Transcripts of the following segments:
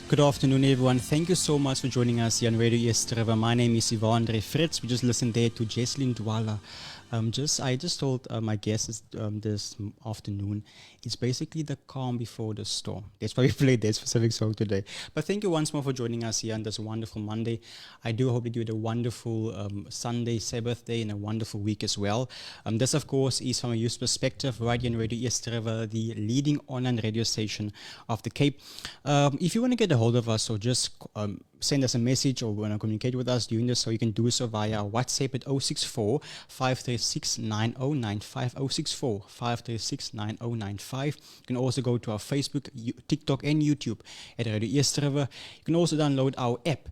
Good afternoon, everyone. Thank you so much for joining us here on Radio Eersterivier. My name is Andre Fritz. We just listened there to Jesslyn Dwala. I just told my guests this afternoon, it's basically the calm before the storm. That's why we played that specific song today. But thank you once more for joining us here on this wonderful Monday. I do hope that you had a wonderful Sunday, Sabbath day, and a wonderful week as well. This, of course, is from a youth perspective, right here on Radio Eersterivier, the leading online radio station of the Cape. If you want to get a hold of us, or just send us a message or want to communicate with us during this, so you can do so via WhatsApp at 064 536 9095, 064 536 9095. You can also go to our Facebook, TikTok and YouTube at Radio Eersterivier. You can also download our app,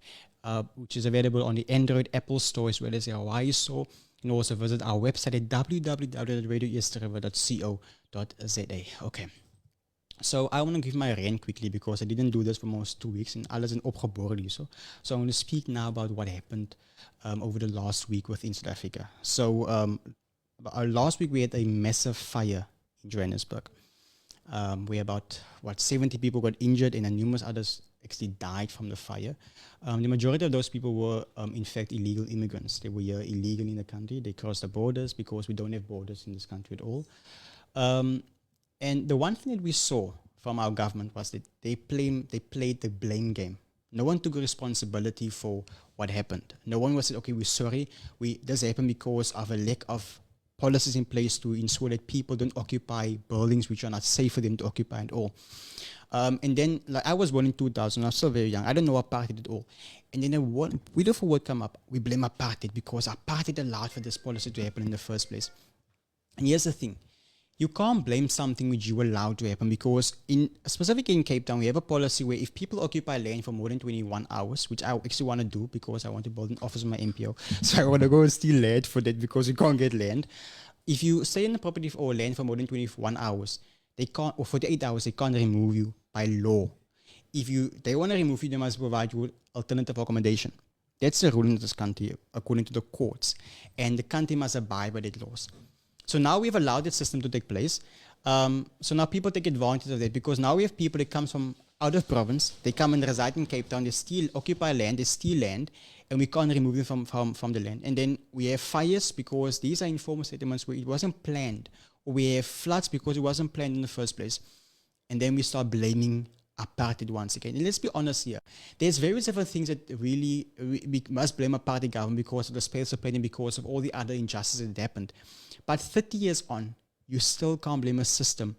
which is available on the Android Apple Store as well as the Hawaii Store. You can also visit our website at www.radioeersterrivier.co.za. Okay. So I want to give my rant quickly because I didn't do this for almost 2 weeks and alles is opgeboren hier. So I'm going to speak now about what happened over the last week within South Africa. So last week we had a massive fire in Johannesburg. Where about 70 people got injured and numerous others actually died from the fire. The majority of those people were in fact illegal immigrants. They were here illegally in the country. They crossed the borders because we don't have borders in this country at all. And the one thing that we saw from our government was that they played the blame game. No one took responsibility for what happened. No one was said, okay, we're sorry. This happened because of a lack of policies in place to ensure that people don't occupy buildings which are not safe for them to occupy at all. And then, like I was born in 2000, I was still very young. I don't know apartheid at all. And then one beautiful word come up. We blame apartheid because apartheid allowed for this policy to happen in the first place. And here's the thing. You can't blame something which you allowed to happen because specifically in Cape Town, we have a policy where if people occupy land for more than 21 hours, which I actually want to do because I want to build an office in my NPO, so I want to go and steal land for that because you can't get land. If you stay in the property or land for more than 21 hours, they can't, or 48 hours, they can't remove you by law. If they want to remove you, they must provide you with alternative accommodation. That's the rule in this country, according to the courts. And the country must abide by that laws. So now we've allowed that system to take place. So now people take advantage of that because now we have people that come from out of province. They come and reside in Cape Town. They still occupy land. They steal land. And we can't remove them from the land. And then we have fires because these are informal settlements where it wasn't planned. Or we have floods because it wasn't planned in the first place. And then we start blaming apartheid once again. And let's be honest here. There's various different things that really we must blame apartheid government because of the space of planning, because of all the other injustices that happened. But 30 years on, you still can't blame a system.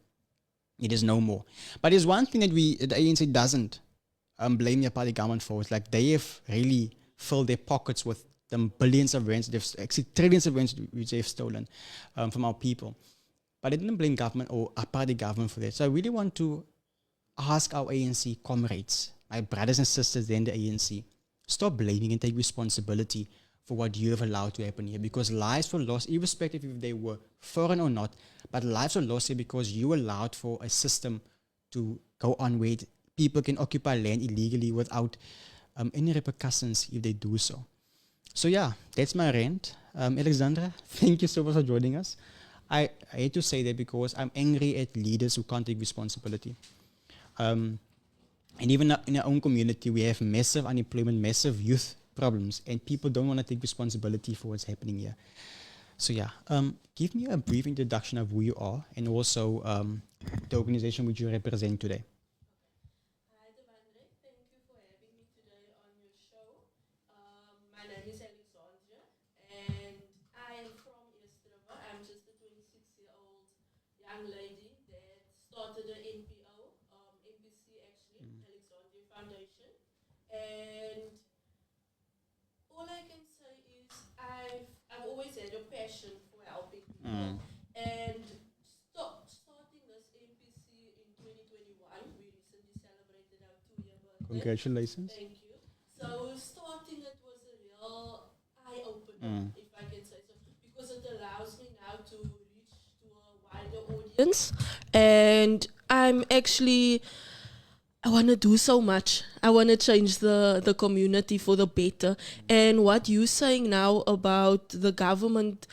It is no more. But there's one thing that the ANC doesn't blame the apartheid government for. It's like they have really filled their pockets with the billions of rands, actually trillions of rands which they've stolen from our people. But they didn't blame government or apartheid government for that. So I really want to ask our ANC comrades, my brothers and sisters in the ANC, stop blaming and take responsibility for what you have allowed to happen here, because lives were lost, irrespective if they were foreign or not, but lives were lost here because you allowed for a system to go on where people can occupy land illegally without any repercussions if they do so. So yeah, that's my rant. Alexandria, thank you so much for joining us. I hate to say that because I'm angry at leaders who can't take responsibility. And even in our own community, we have massive unemployment, massive youth problems, and people don't want to take responsibility for what's happening here. So yeah, give me a brief introduction of who you are and also the organization which you represent today. Hi, Devandre. Thank you for having me today on your show. My name is Alexandria, and I am from Eersterivier. I'm just a 26-year-old young lady that started an NPO, MPC actually, Alexandria Foundation, and all I can say is I've always had a passion for helping people. And starting this MPC in 2021, we recently celebrated our 2-year birthday. Congratulations. Thank you. So starting it was a real eye-opener, if I can say so, because it allows me now to reach to a wider audience. And I want to do so much. I want to change the community for the better. And what you're saying now about the government,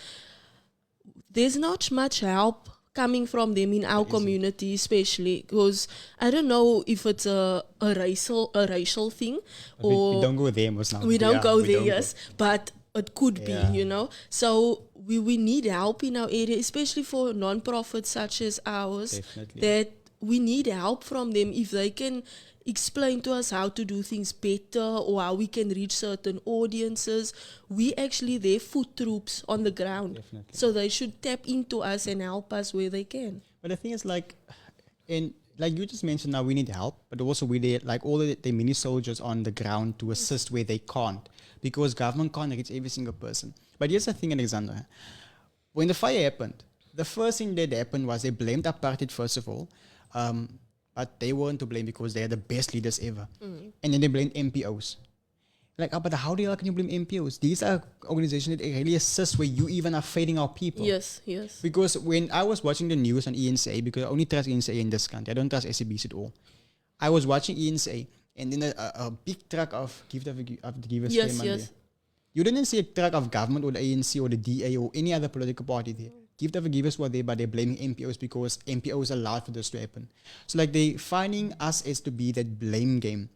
there's not much help coming from them in our That is it. community, especially because I don't know if it's a racial thing But we or don't go there most now. we don't go we there, don't yes, but it could Yeah. be, So we need help in our area, especially for non-profits such as ours, Definitely. that we need help from them if they can explain to us how to do things better or how we can reach certain audiences. We actually their foot troops on the ground. Definitely. So they should tap into us and help us where they can. But the thing is, like you just mentioned, now we need help, but also we need like all the mini soldiers on the ground to assist where they can't, because government can't reach every single person. But here's the thing, Alexandra. When the fire happened, the first thing that happened was they blamed apartheid first of all, but they weren't to blame because they are the best leaders ever, and then they blamed NPOs. Like, but how the hell can you blame NPOs? These are organizations that really assist where you even are failing our people. Yes. Because when I was watching the news on ENCA, because I only trust ENCA in this country, I don't trust SABC at all. I was watching ENCA, and then a big truck of gift of the givers Yes, came on yes. there. You didn't see a truck of government or the ANC or the DA or any other political party there. Gift of the givers were there, but they're blaming NPOs because NPOs allowed for this to happen. So like they finding us as to be that blame game.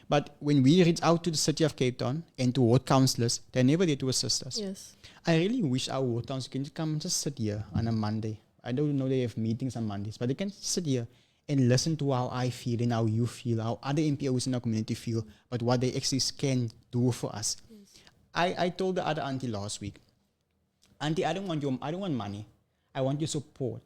But when we reach out to the city of Cape Town and to ward councillors, they're never there to assist us. Yes. I really wish our ward councillors can just come and just sit here on a Monday. I don't know they have meetings on Mondays, but they can sit here and listen to how I feel and how you feel, how other NPOs in our community feel, but what they actually can do for us. Yes. I told the other auntie last week, Auntie, I don't want money. I want your support.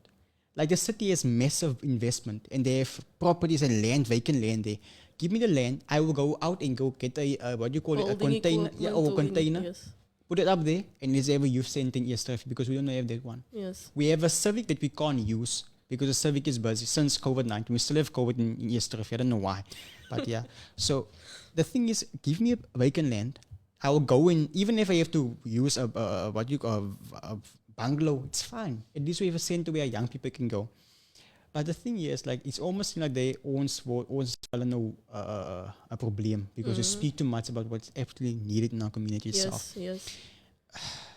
Like the city has massive investment and they have properties and land, vacant land there. Give me the land. I will go out and go get a a Holding container, or a equipment container. Yes. Put it up there, and let's have a youth center in Eersterivier because we don't have that one. Yes. We have a civic that we can't use because the civic is busy since COVID-19. We still have COVID in Eersterivier. I don't know why, but yeah. So the thing is, give me a vacant land. I will go in, even if I have to use a bungalow. It's fine. At least we have a center where young people can go. But the thing is, like, it's almost like they ons know a problem because we speak too much about what's actually needed in our community itself. Yes.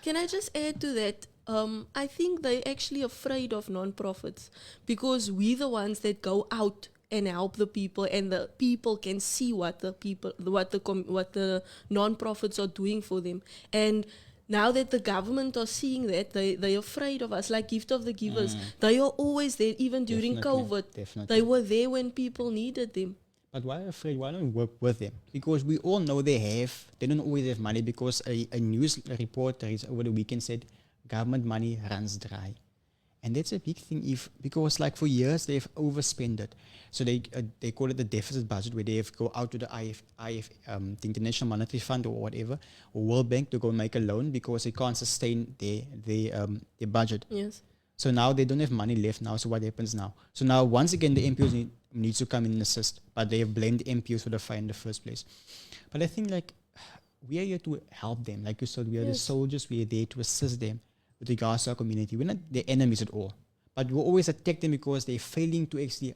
Can I just add to that? I think they're actually afraid of non-profits because we're the ones that go out and help the people, and the people can see what the non-profits are doing for them. And now that the government are seeing that, they're afraid of us. Like Gift of the Givers, they are always there, even during COVID. Definitely. They were there when people needed them. But why afraid? Why don't we work with them? Because we all know they don't always have money, because a news report over the weekend said government money runs dry. And that's a big thing because like for years they've overspent it. So they call it the deficit budget, where they have to go out to the the International Monetary Fund or whatever, or World Bank, to go make a loan because they can't sustain their budget. Yes. So now they don't have money left now. So what happens now? So now once again the NPOs needs to come in and assist, but they have blamed the NPOs for the fire in the first place. But I think like we are here to help them. Like you said, we are the soldiers. We are there to assist them with regards to our community. We're not their enemies at all, but we always attack them because they're failing to actually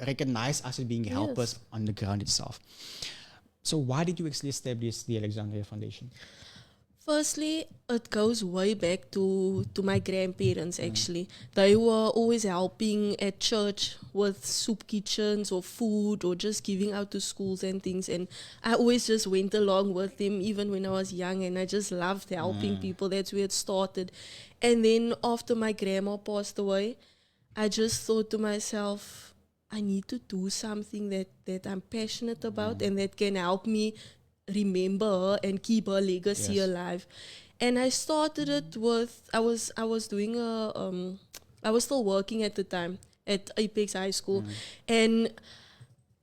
recognize us as being helpers on the ground itself. So why did you actually establish the Alexandria Foundation? Firstly, it goes way back to my grandparents, actually. They were always helping at church with soup kitchens or food or just giving out to schools and things. And I always just went along with them even when I was young, and I just loved helping people. That's where it started. And then after my grandma passed away, I just thought to myself, I need to do something that I'm passionate about and that can help me remember her and keep her legacy alive. And I started it with, I was doing I was still working at the time at Apex High School, and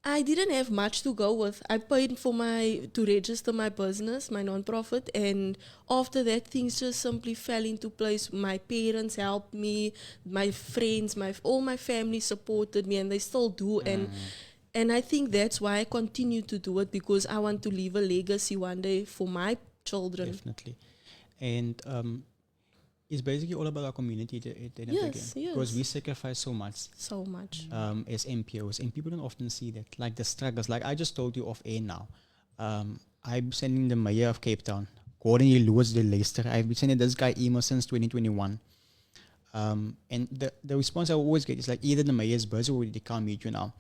I didn't have much to go with. I paid to register my business, my non-profit, and after that things just simply fell into place. My parents helped me, my friends, all my family supported me, and they still do. And I think that's why I continue to do it, because I want to leave a legacy one day for my children. Definitely. And it's basically all about our community Yes. because we sacrifice so much. So much. As NPOs, and people don't often see that, like the struggles. Like I just told you off air now. I'm sending the mayor of Cape Town, Gordon Lewis de Leicester. I've been sending this guy email since 2021. And the response I always get is like either the mayor is busy or they can't meet you now.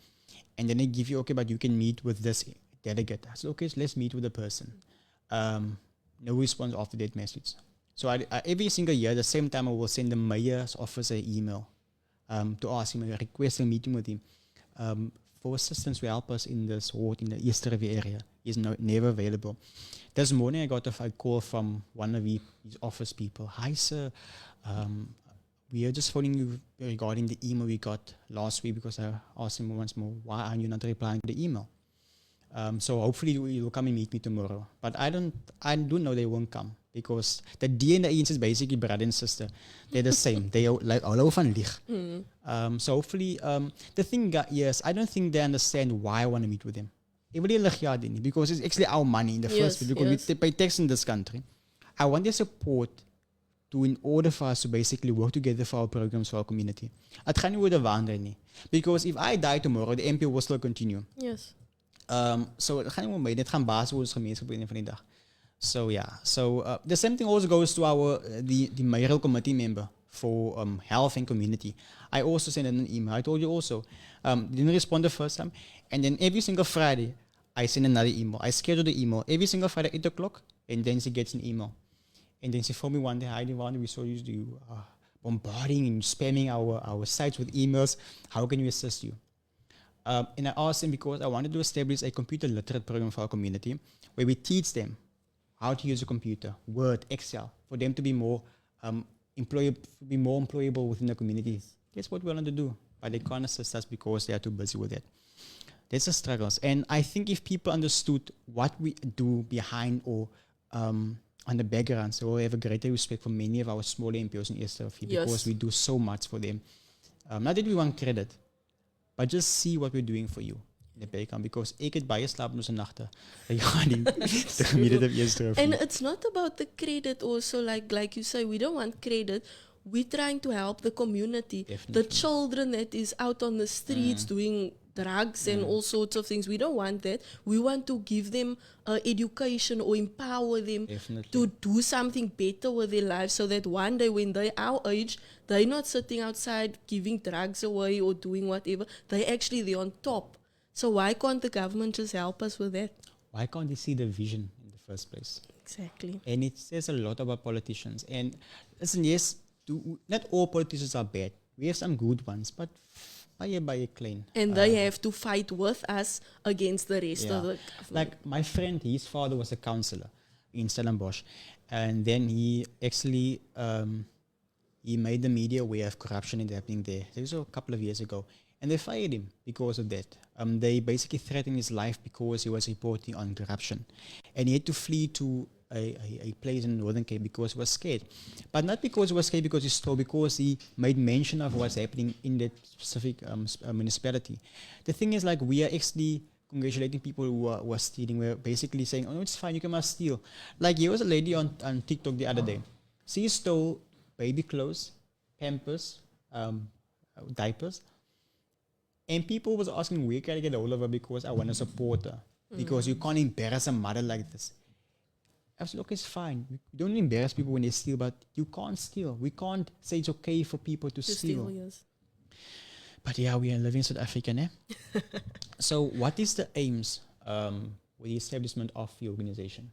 And then they give you, okay, but you can meet with this delegate. I said, okay, so let's meet with the person. No response after that message. So I every single year, the same time, I will send the mayor's office an email to ask him, request a meeting with him for assistance to help us in this ward in the Eersterivier area. He's never available. This morning, I got a call from one of his office people. Hi, sir. We are just phoning you regarding the email we got last week because I asked him once more, why are you not replying to the email? So hopefully you will come and meet me tomorrow. But I do know they won't come because the DNA is basically brother and sister. They're the same. They are like all over lieg. So hopefully, the thing is, I don't think they understand why I want to meet with them. Because it's actually our money in the first place. Because we pay tax in this country. I want their support in order for us to basically work together for our programs for our community. Het gaan niet worden waanzinnig nie. Because if I die tomorrow, the NPO will still continue. Yes. So het gaan niet meer mee. Dit gaan basis worden gemeenschap in van die dag. So yeah. So the same thing also goes to our the mayoral committee member for health and community. I also sent an email. I told you also. Didn't respond the first time. And then every single Friday, I send another email. I schedule the email every single Friday 8 o'clock. And then she gets an email. And then she phoned me one day, hi, Devon, we saw you bombarding and spamming our sites with emails. How can we assist you? And I asked them because I wanted to establish a computer literate program for our community where we teach them how to use a computer, Word, Excel, for them to be more employable within the communities. That's what we wanted to do. But they can't assist us because they are too busy with it. That's the struggles. And I think if people understood what we do behind or on the background, so we have a greater respect for many of our smaller NPOs in Eersterivier because we do so much for them. Not that we want credit, but just see what we're doing for you in the background because ek het baie slapelose nagte regarding the community of Eersterivier. And it's not about the credit also, like you say, we don't want credit. We're trying to help the community. Definitely. The children that is out on the streets doing drugs and all sorts of things. We don't want that. We want to give them education or empower them to do something better with their lives so that one day when they're our age, they're not sitting outside giving drugs away or doing whatever. They're on top. So why can't the government just help us with that? Why can't they see the vision in the first place? Exactly. And it says a lot about politicians. And listen, yes, not all politicians are bad. We have some good ones, but by a clean. And they have to fight with us against the rest of the government. Like my friend, his father was a councillor in Stellenbosch. And then he actually he made the media aware of corruption and happening there. This was a couple of years ago. And they fired him because of that. They basically threatened his life because he was reporting on corruption. And he had to flee to a place in Northern Cape because he was scared. But not because he was scared because he stole, because he made mention of what's happening in that specific municipality. The thing is, like, we are actually congratulating people who are stealing. We're basically saying, oh, no, it's fine, you can must steal. Like, here was a lady on TikTok the other day. She stole baby clothes, Pampers, diapers. And people was asking, where can I get hold of her because I want to support her. Because you can't embarrass a mother like this. I was like, okay, it's fine. We don't embarrass people when they steal, but you can't steal. We can't say it's okay for people to steal. Yes. But yeah, we are living in South Africa, eh? So what is the aims with the establishment of the organization?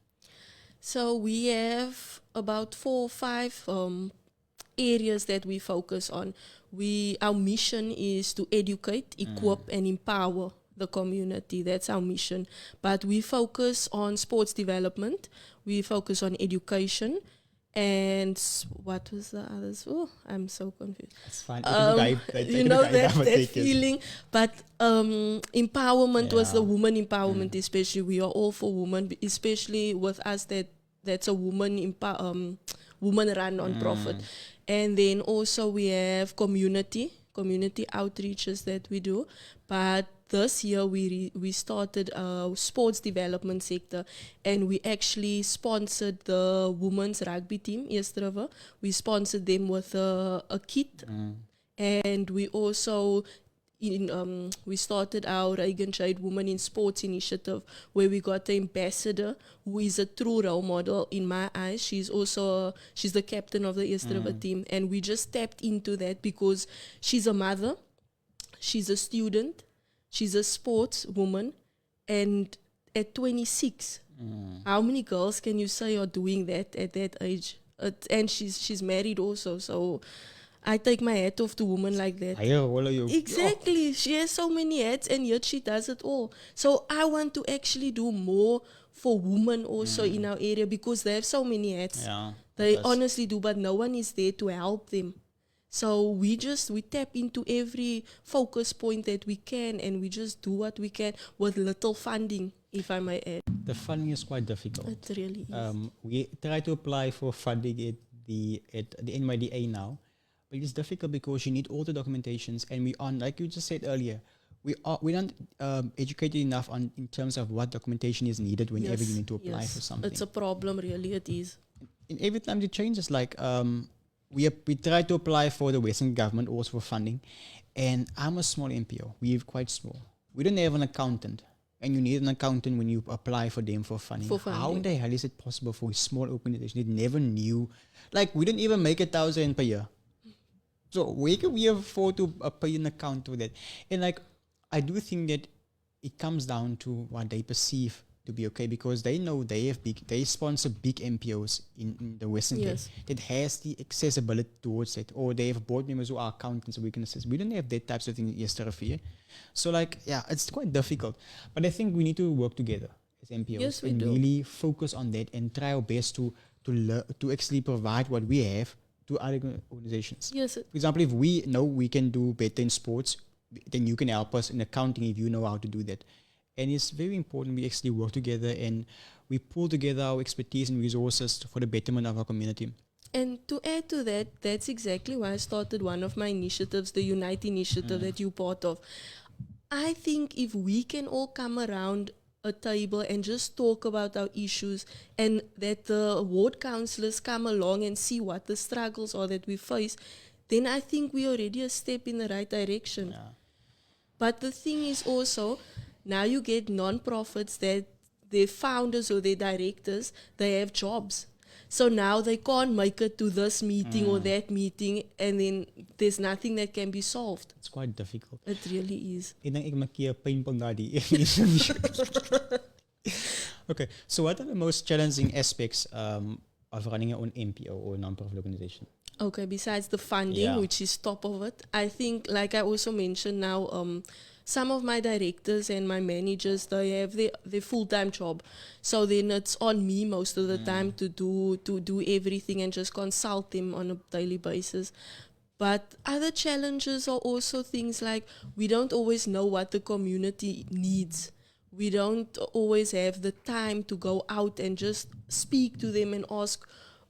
So we have about 4 or 5 areas that we focus on. Our mission is to educate, equip, and empower the community. That's our mission. But we focus on sports development. We focus on education. And what was the others? Oh, I'm so confused. It's fine. You know that feeling. But empowerment was the woman empowerment, especially. We are all for women, especially with us that's a woman run non-profit. And then also we have community outreaches that we do. But this year we started a sports development sector, and we actually sponsored the women's rugby team, Eersterivier. We sponsored them with a kit. And we also we started our Reagan Jade Women in Sports initiative, where we got the ambassador, who is a true role model in my eyes. She's the captain of the Eersterivier team, and we just tapped into that because she's a mother, she's a student, she's a sports woman, and at 26, how many girls can you say are doing that at that age? And she's married also, so I take my hat off to women like that. Exactly. She has so many hats, and yet she does it all. So I want to actually do more for women also in our area, because they have so many hats. Yeah, they honestly do, but no one is there to help them. So we tap into every focus point that we can, and we just do what we can with little funding, if I may add. The funding is quite difficult. It really is. We try to apply for funding at the NYDA now. But it's difficult because you need all the documentations, and we aren't, like you just said earlier, we aren't educated enough in terms of what documentation is needed whenever you need to apply for something. It's a problem, really, it is. And every time it changes, like we try to apply for the Western government also for funding, and I'm a small NPO. We're quite small. We don't have an accountant, and you need an accountant when you apply for them for funding. How in the hell is it possible for a small organization that never knew? Like, we didn't even make 1,000 per year. So where can we afford to pay an account for that? And like, I do think that it comes down to what they perceive to be okay, because they know they sponsor big NPOs in the Western Cape that has the accessibility towards it, or they have board members who are accountants, so we can assist. We don't have that types of things in Eersterivier. So like, yeah, it's quite difficult. But I think we need to work together as NPOs and really focus on that and try our best to actually provide what we have to other organizations. Yes. For example, if we know we can do better in sports, then you can help us in accounting if you know how to do that. And it's very important we actually work together and we pull together our expertise and resources for the betterment of our community. And to add to that, that's exactly why I started one of my initiatives, the Unite initiative that you're part of. I think if we can all come around a table and just talk about our issues, and that the ward councillors come along and see what the struggles are that we face, then I think we're already a step in the right direction. Yeah. But the thing is also, now you get non-profits that their founders or their directors, they have jobs. So now they can't make it to this meeting or that meeting, and then there's nothing that can be solved. It's quite difficult. It really is. Okay, so what are the most challenging aspects of running your own NPO or non-profit organization? Okay, besides the funding, which is top of it, I think, like I also mentioned now, some of my directors and my managers, they have their full-time job. So then it's on me most of the time to do everything and just consult them on a daily basis. But other challenges are also things like we don't always know what the community needs. We don't always have the time to go out and just speak to them and ask,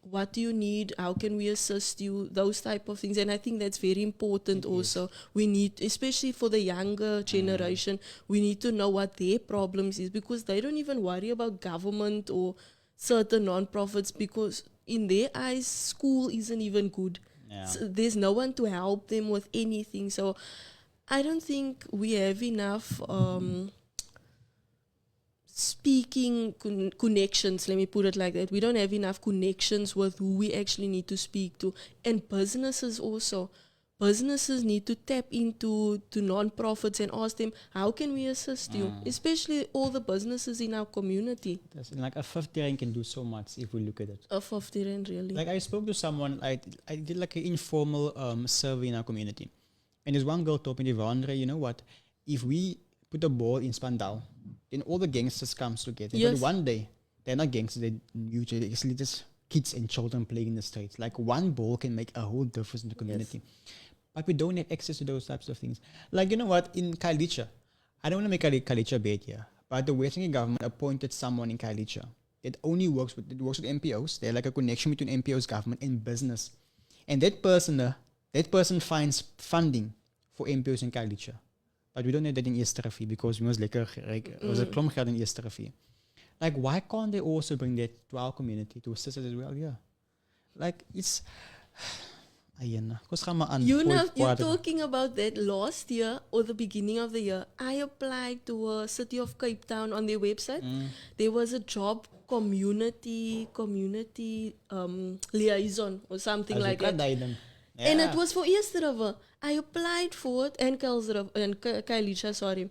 what do you need? How can we assist you? Those type of things. And I think that's very important also. We need, especially for the younger generation, we need to know what their problems is, because they don't even worry about government or certain non-profits, because in their eyes, school isn't even good. Yeah. So there's no one to help them with anything. So I don't think we have enough speaking connections, let me put it like that. We don't have enough connections with who we actually need to speak to. And businesses also. Businesses need to tap into non-profits and ask them, how can we assist you? Especially all the businesses in our community. Like a 50 rand can do so much if we look at it. A 50 rand, really. Like I spoke to someone, I did like an informal survey in our community. And there's one girl told me, Alexandria, you know what? If we put a ball in Spandau, then all the gangsters comes together. Yes. But one day, they're not gangsters, they're usually just kids and children playing in the streets. Like one ball can make a whole difference in the community. Yes. But we don't have access to those types of things. Like, you know what, in Kailicha, I don't want to make Kailicha bad here, but the Western government appointed someone in Kailicha that only works with NPOs. They're like a connection between NPOs, government, and business. And that person finds funding for NPOs in Kailicha. But we don't have that in Eersterivier because we must was a klomp geld in Eersterivier. Like, why can't they also bring that to our community to assist us as well? Yeah. Like, Ayun na. Kus gaan maar aan. You know, Fourth you're quarter. talking about that last year or the beginning of the year. I applied to a City of Cape Town on their website. There was a job community liaison or something As like you that. kan And it was for Eersterivier. I applied for it and Kailicha, sorry.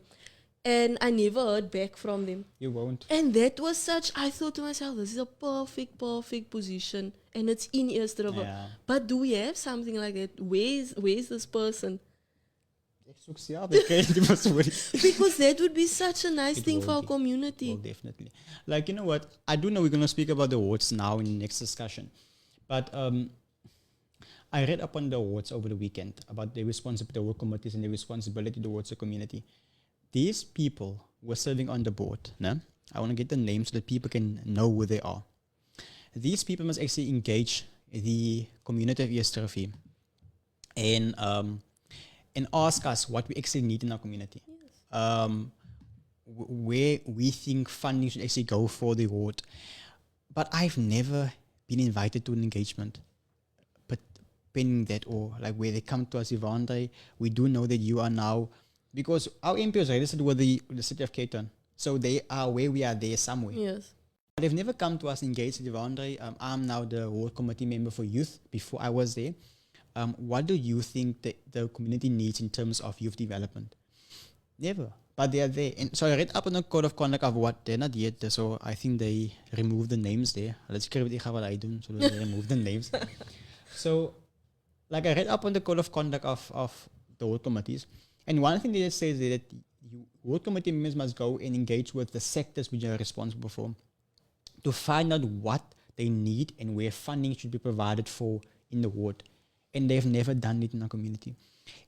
And I never heard back from them. You won't. And that was such, I thought to myself, this is a perfect position. And it's in Eersterivier. Yeah. But do we have something like that? Where's this person? Ek soek self, ek kan nie maar sorry. Because that would be such a nice It thing will for our be. community. Well, definitely. Like, you know what? I do know we're going to speak about the awards now in the next discussion. But I read up on the awards over the weekend about the responsibility, the work committees and the responsibility towards the community. These people were serving on the board. No? I want to get the names so that people can know who they are. These people must actually engage the community of Eersterivier and ask us what we actually need in our community. Where we think funding should actually go for the award. But I've never been invited to an engagement. But pending that, or like where they come to us, Ivandre, we do know that you are now, because our NPOs are registered with the city of Cape Town. So they are where we are there somewhere. Yes. They've never come to us engaged with Ivandre. I'm now the ward committee member for youth before I was there. What do you think that the community needs in terms of youth development? Never. But they are there. And so I read up on the code of conduct of what they're not yet. So I think they removed the names there. Let's get what I do. So they remove the names. So like I read up on the code of conduct of the ward committees. And one thing they says is that ward committee members must go and engage with the sectors which they are responsible for to find out what they need and where funding should be provided for in the ward. And they've never done it in our community.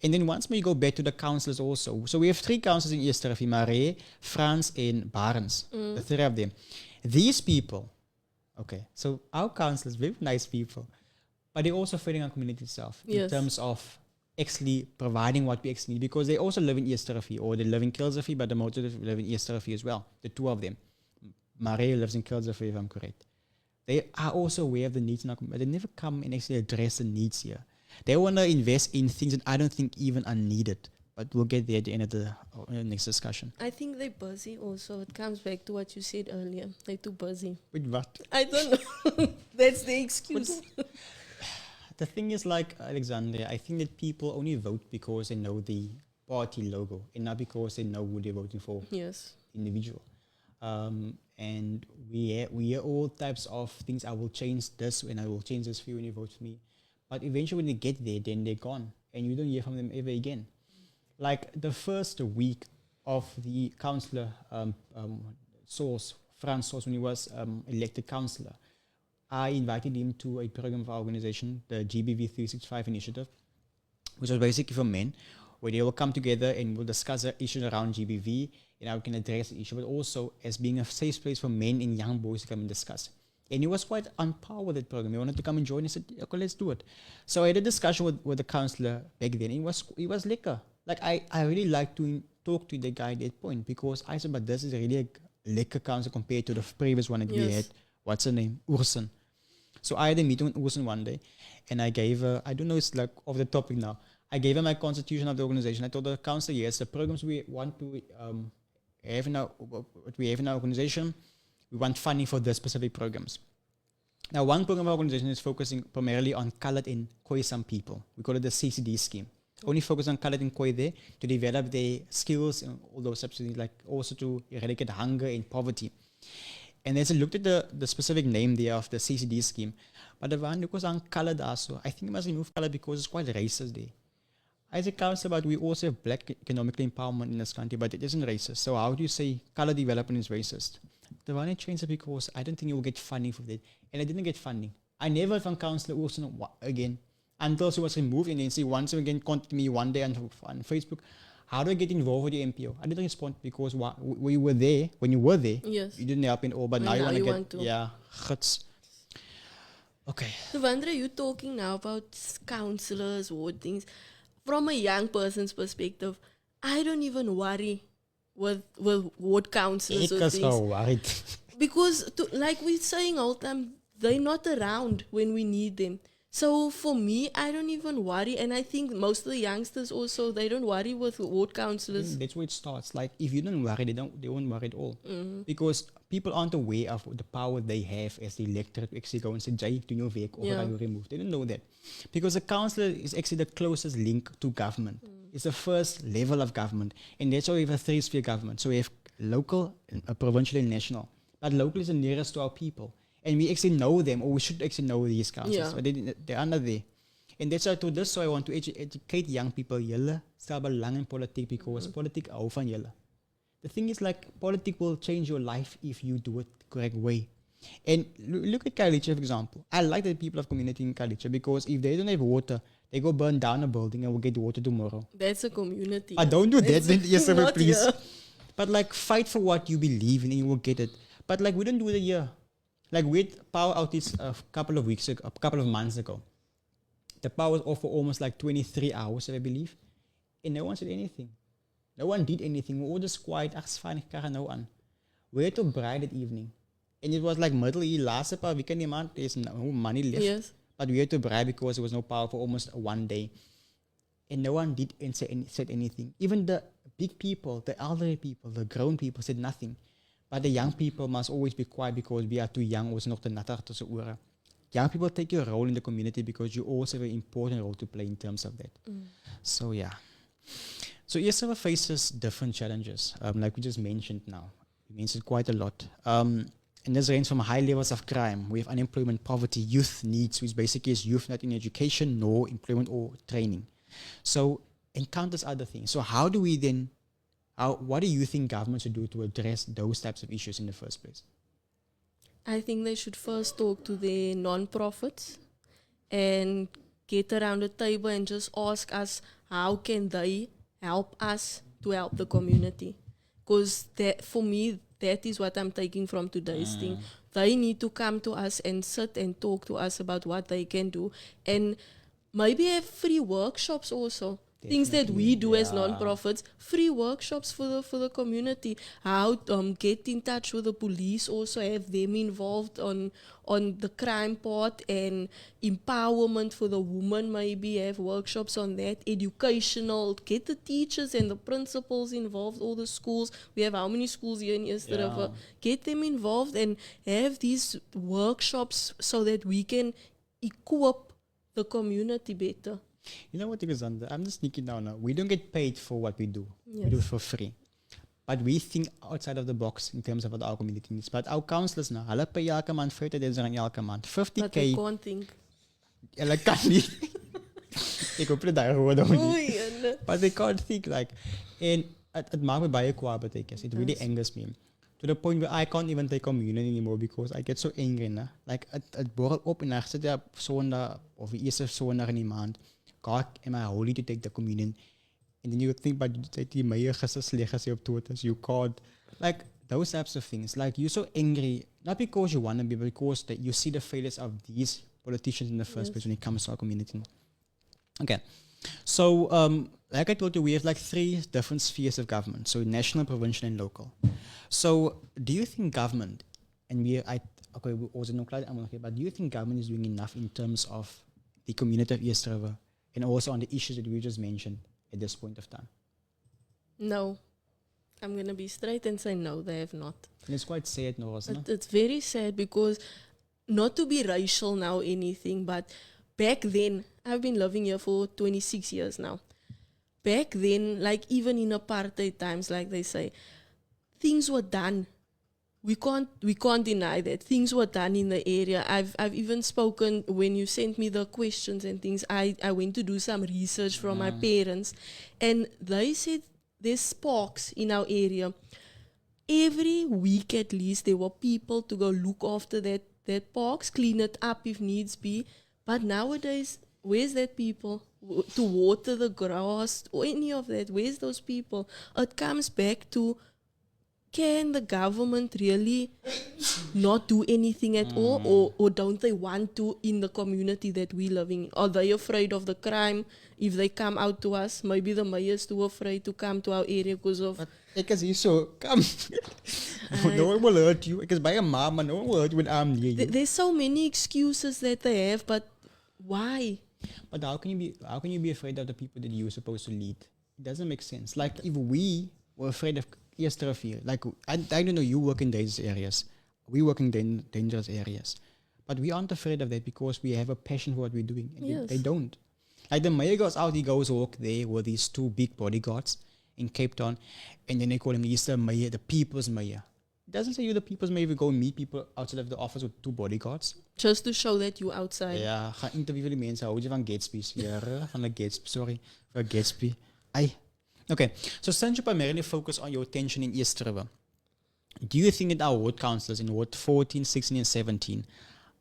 And then once we go back to the councillors also. So we have 3 councillors in Eersterivier, Marais, Frans and Barnes. The 3 of them. These people, okay, so our councillors, very nice people, but they're also failing our community itself in terms of actually providing what we actually need, because they also live in Eersterivier, or they live in Kilsrivier, but the motives live in Eersterivier as well, the 2 of them. Marais lives in Kilsrivier, if I'm correct. They are also aware of the needs in our community. They never come and actually address the needs here. They want to invest in things that I don't think even are needed. But we'll get there at the end of the next discussion. I think they're busy also. It comes back to what you said earlier. They're too busy. With what? I don't know. That's the excuse. The thing is, like Alexandria, I think that people only vote because they know the party logo and not because they know who they're voting for. Yes. Individual. And we hear all types of things. I will change this and I will change this for you when you vote for me. But eventually when they get there, then they're gone. And you don't hear from them ever again. Like the first week of the councillor Frans Source, when he was elected councillor, I invited him to a program of our organization, the GBV 365 initiative, which was basically for men, where they will come together and we'll discuss the issues around GBV and how we can address the issue, but also as being a safe place for men and young boys to come and discuss. And he was quite on par with that program. He wanted to come and join. He said, okay, let's do it. So I had a discussion with the councillor back then. He was liquor. Like I really like to talk to the guy at that point, because I said, but this is really a liquor council compared to the previous one that we had. What's her name? Ursen. So I had a meeting with Ursen one day, and I gave her, I don't know, it's like off the topic now. I gave her my constitution of the organization. I told the councillor, yes, the programs we want to have in our, what we have in our organization, we want funding for the specific programs. Now, one program of our organization is focusing primarily on colored and Khoisan people. We call it the CCD scheme. Only focus on colored and Khoi there to develop their skills and all those types of things, like also to eradicate hunger and poverty. And as I looked at the specific name there of the CCD scheme, but the one because on colored also, I think you must remove color because it's quite racist there. As a council, but we also have black economic empowerment in this country, but it isn't racist. So how do you say color development is racist? The one I changed it because I don't think you will get funding for that. And I didn't get funding. I never from Councillor Wilson again until she was removed. And then she once again contacted me one day on Facebook. How do I get involved with the NPO? I didn't respond because we were there. When you were there, yes, you didn't help in all. But now you want to. Yeah, guts. Okay. So, Vandra, you're talking now about councillors, ward things. From a young person's perspective, I don't even worry with ward councillors or things. So worried. Because, like we're saying all the time, they're not around when we need them. So for me, I don't even worry, and I think most of the youngsters also, they don't worry with ward councillors. That's where it starts. Like if you don't worry, they won't worry at all. Because people aren't aware of the power they have as the electorate to actually go and say, Jay, to your vehicle, or are you removed? They don't know that. Because the councillor is actually the closest link to government. It's the first level of government. And that's why we have a three-sphere government. So we have local, provincial, and national. But local is the nearest to our people. And we actually know them, or we should actually know these councillors. But they are not there. And that's why to this, so I want to educate young people. Julle stel belang in politiek because politiek hou van julle. The thing is, like, politics will change your life if you do it the correct way. And look at Kalicha, for example. I like the people of community in Kalicha because if they don't have water, they go burn down a building and will get water tomorrow. That's a community. Don't do that, then, yes, sir, please. Here. But like, fight for what you believe in and you will get it. But like, we don't do it here. Like, we had power outage a couple of months ago. The power was off for almost like 23 hours, I believe. And no one said anything. No one did anything. We were all just quiet. Ach, fine, ik krijg no aan. We had to braai that evening. And it was like middle of the last weekend a month. There's no money left. Yes. But we had to braai because there was no power for almost one day. And no one did and said anything. Even the big people, the elderly people, the grown people said nothing. But the young people must always be quiet because we are too young. Ons nog te natter tussen ore. Young people take your role in the community because you also have an important role to play in terms of that. So yeah. So Eersterivier faces different challenges, like we just mentioned now. We mentioned quite a lot. And this ranges from high levels of crime. We have unemployment, poverty, youth needs, which basically is youth not in education, nor employment or training. So, and countless other things. So how do we then, what do you think government should do to address those types of issues in the first place? I think they should first talk to the non-profits and get around the table and just ask us how can they help us to help the community. Because for me, that is what I'm taking from today's thing. They need to come to us and sit and talk to us about what they can do. And maybe have free workshops also. Definitely. Things that we do as non-profits, free workshops for the community. How get in touch with the police, also have them involved on the crime part, and empowerment for the woman, maybe have workshops on that, educational, get the teachers and the principals involved, all the schools. We have how many schools here in Eersterivier? Get them involved and have these workshops so that we can equip the community better. You know what, Alexandria? I'm just sneaking down now. We don't get paid for what we do. Yes. We do it for free. But we think outside of the box in terms of what our community needs. But our councillors now, hulle pay elke maand 50,000 elke maand. 50K. But they can't think. Hulle kan nie. Ek hoop dit daai hoor dan nie. But they can't think like. And it maak my baie kwaad, but it really angers me. To the point where I can't even take communion anymore because I get so angry. Nah? Like, it borrel op en ek sit op Sondag of die eerste Sondag in die maand. God, am I holy to take the communion? And then you would think, but die meier gister sleg as jy op dood is. You can't. Like, those types of things. Like, you're so angry, not because you want to be, but because that you see the failures of these politicians in the first place when it comes to our community. Okay. So, like I told you, we have like 3 different spheres of government. So, national, provincial, and local. So, do you think government, and we also know, but do you think government is doing enough in terms of the community of Eersterivier and also on the issues that we just mentioned at this point of time? No. I'm going to be straight and say no, they have not. And it's quite sad, no, isn't it? It's very sad because, not to be racial now or anything, but back then, I've been living here for 26 years now. Back then, like even in apartheid times, like they say, things were done. We can't deny that things were done in the area. I've even spoken when you sent me the questions and things. I went to do some research from my parents, and they said there's parks in our area. Every week at least there were people to go look after that parks, clean it up if needs be. But nowadays, where's that people to water the grass or any of that? Where's those people? It comes back to, can the government really not do anything at all? Or don't they want to in the community that we live in? Are they afraid of the crime? If they come out to us, maybe the mayor is too afraid to come to our area because of... Ek is hier so, come. No one will hurt you. Ek is by a mama, no one will hurt you when I'm near you. There's so many excuses that they have, but Why? But how can you be afraid of the people that you're supposed to lead? It doesn't make sense. Like if we were afraid of Eersterivier, like I don't know, you work in dangerous areas, we work in dangerous areas, but we aren't afraid of that because we have a passion for what we're doing. And Yes. they don't. Like the mayor goes out, he goes walk there with these two big bodyguards in Cape Town, and then they call him he's the mayor, the people's mayor. It doesn't say you're the people's mayor if you go meet people outside of the office with two bodyguards. Just to show that you outside. Ja, gaan interviewen die mensen. Hou je van Gatsby's? Ja, van de Gatsby. Sorry, for Gatsby. Okay, so since you primarily focus on your attention in Eersterivier, do you think that our ward councillors in Ward 14, 16 and 17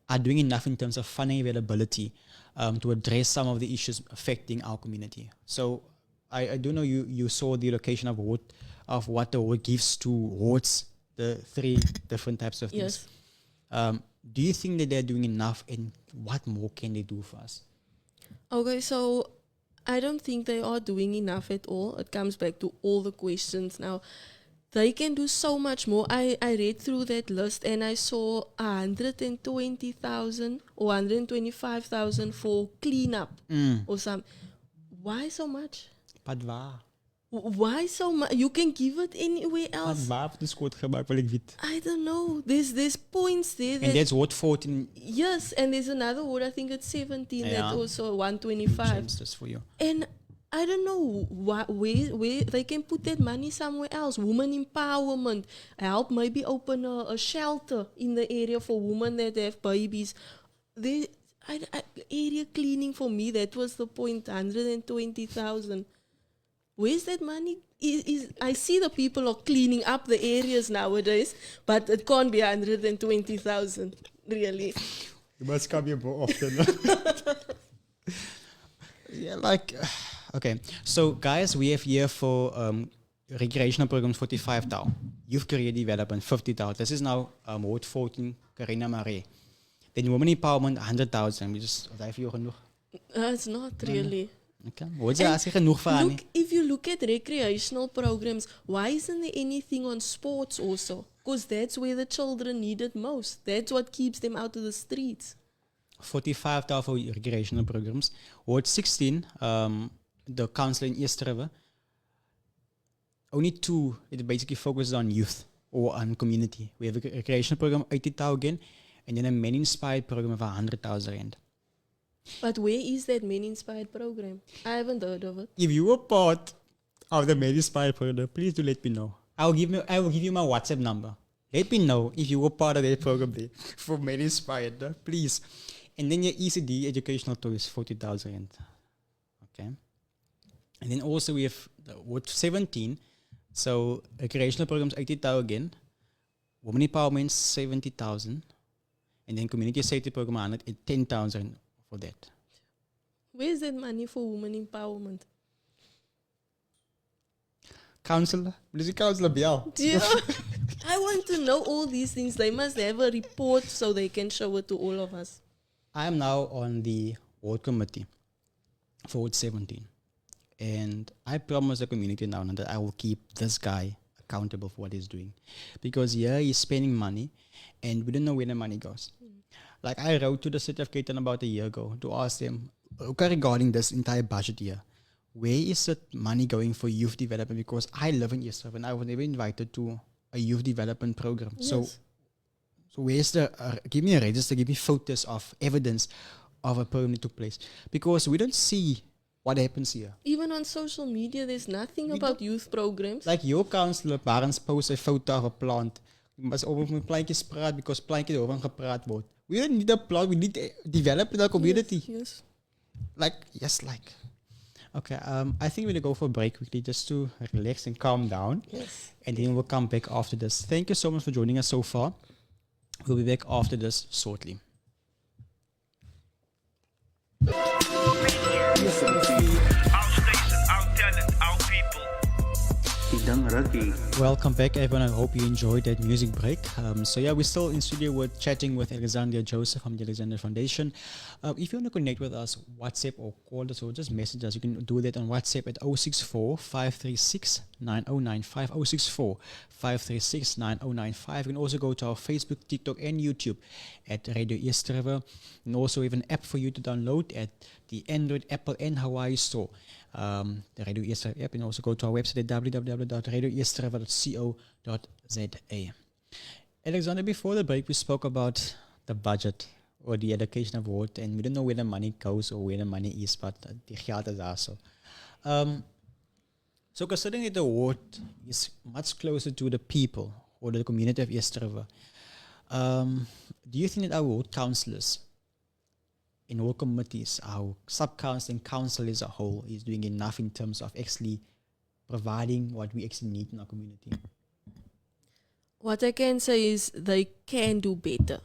are doing enough in terms of funding availability to address some of the issues affecting our community? So I do know you saw the location of what the ward gives to wards, the 3 different types of things. Yes. Do you think that they're doing enough, and what more can they do for us? Okay, so I don't think they are doing enough at all. It comes back to all the questions now. They can do so much more. I read through that list and I saw 120,000 or 125,000 for cleanup or something. Why so much? But waar? Why so much? You can give it anywhere But else. waar heeft de schoot gemaakt, wil ik weten. I don't know. There's points there. And that's Ward 14. Yes, and there's another word, I think it's 17, Yeah. that's also 125. Changed this for you. And I don't know where they can put that money somewhere else. Women empowerment, help maybe open a shelter in the area for women that have babies. Area cleaning for me, that was the point, 120,000. Where's that money? I see the people are cleaning up the areas nowadays, but it can't be 120,000, really. You must come here more often. Yeah, like, okay. So, guys, we have here for recreational programs 45,000. Youth career development 50,000. This is now Ward 14, Karina Marie. Then women empowerment 100,000. We just, have you genoeg? It's not really. Okay. Wat jy as jy genoeg vir haar nie? If you look at recreational programs, why isn't there anything on sports also? Because that's where the children need it most. That's what keeps them out of the streets. 45,000 for recreational programs. Ward 16, the council in Eersterivier, only 2, it basically focuses on youth or on community. We have a recreational program, 80,000 again, and then a men-inspired program of 100,000 rand. But where is that men-inspired program? I haven't heard of it. If you were part of the men-inspired program, please do let me know. I will give you my WhatsApp number. Let me know if you were part of that program there for men-inspired, please. And then your ECD, educational toys, 40,000 rand. Okay. And then also we have Ward 17. So recreational programs 80,000 again. Women empowerment 70,000. And then community safety program 110,000 for that. Where's that money for women empowerment? Counselor? What is a counselor Bial? Yeah. I want to know all these things. They must have a report so they can show it to all of us. I am now on the ward committee for Ward 17. And I promise the community now that I will keep this guy accountable for what he's doing. Because yeah, he's spending money and we don't know where the money goes. Like I wrote to the city of Cape Town about a year ago to ask them, okay, regarding this entire budget year, where is the money going for youth development? Because I live in Eersterivier and I was never invited to a youth development program. Yes. So where's the, give me a register, give me photos of evidence of a program that took place. Because we don't see what happens here. Even on social media, there's nothing about youth programs. Like your councillor, parents post a photo of a plant. Je must over met plantjes praat because plantjes over gepraat wordt. We don't need a plant, we need to develop in our community. Yes. Okay, I think we're going to go for a break quickly just to relax and calm down. Yes. And then we'll come back after this. Thank you so much for joining us so far. We'll be back after this shortly. Our station, our talent, our people. Dang Rugby. Welcome back, everyone. I hope you enjoyed that music break. We're still in studio. We're chatting with Alexandria Joseph from the Alexandria Foundation. If you want to connect with us, WhatsApp or call us or just message us, you can do that on WhatsApp at 064 536 9095. 064 536 9095. You can also go to our Facebook, TikTok, and YouTube at Radio Eersterivier. And also, we have an app for you to download at the Android, Apple, and Hawaii store. The Radio Eersterivier app, and also go to our website at www.radioeersterrivier.co.za. Alexander, before the break, we spoke about the budget or the allocation of award, and we don't know where the money goes or where the money is, but the geld is also. So considering that the award is much closer to the people or the community of Eersterivier, do you think that our ward councillors in all committees, our sub-council and council as a whole is doing enough in terms of actually providing what we actually need in our community? What I can say is they can do better.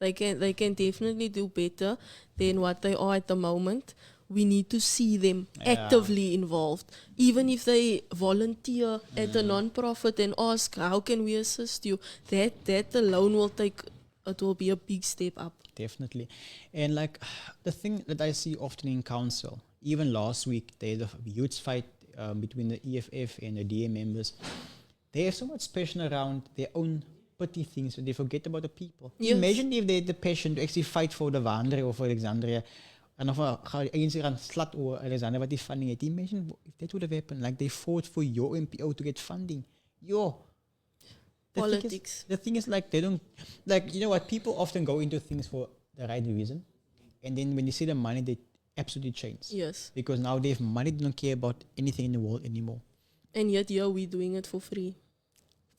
They can definitely do better than what they are at the moment. We need to see them actively involved. Even if they volunteer at a non-profit and ask, how can we assist you? That alone will be a big step up. Definitely. And like the thing that I see often in council, even last week, they had a huge fight between the EFF and the DA members. They have so much passion around their own petty things that they forget about the people. Yes. Imagine if they had the passion to actually fight for the Waandre or for Alexandria. En of eens gaan slat over Alexandria wat die funding het. Imagine if that would have happened. Like they fought for your NPO to get funding. Politics. The thing is like they don't, like, you know what, people often go into things for the right reason, and then when they see the money, they absolutely change. Yes. Because now they have money, they don't care about anything in the world anymore. And yet we're doing it for free.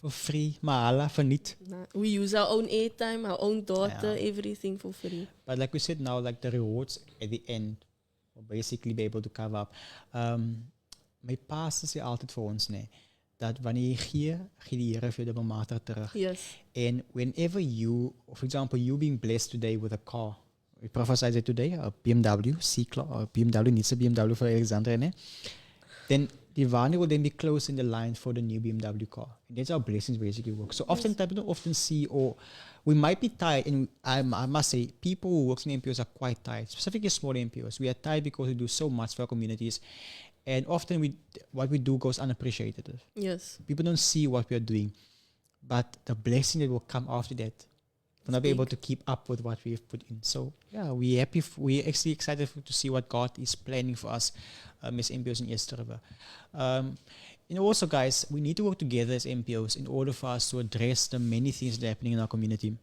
For free, mahala, for niet. We use our own airtime, our own data, everything for free. But like we said now, like the rewards at the end will basically be able to cover up. My pastor sê altyd vir ons, dat wanneer jy gee die Here vir jou dubbelmatig terug. Yes. And whenever you, for example, you being blessed today with a car, we prophesied it today, a BMW C-Class, or BMW, needs a BMW for Alexandria, then the Waandre will then be close in the line for the new BMW car. And that's how blessings basically work. So oftentimes we don't often see, or we might be tired, and I must say, people who work in NPOs are quite tired, specifically small NPOs. We are tired because we do so much for our communities. And often what we do goes unappreciated. Yes. People don't see what we are doing. But the blessing that will come after that, we'll not be able to keep up with what we've put in. So, we're happy. We're actually excited to see what God is planning for us as NPOs in Eersterivier. Also, guys, we need to work together as NPOs in order for us to address the many things that are happening in our community.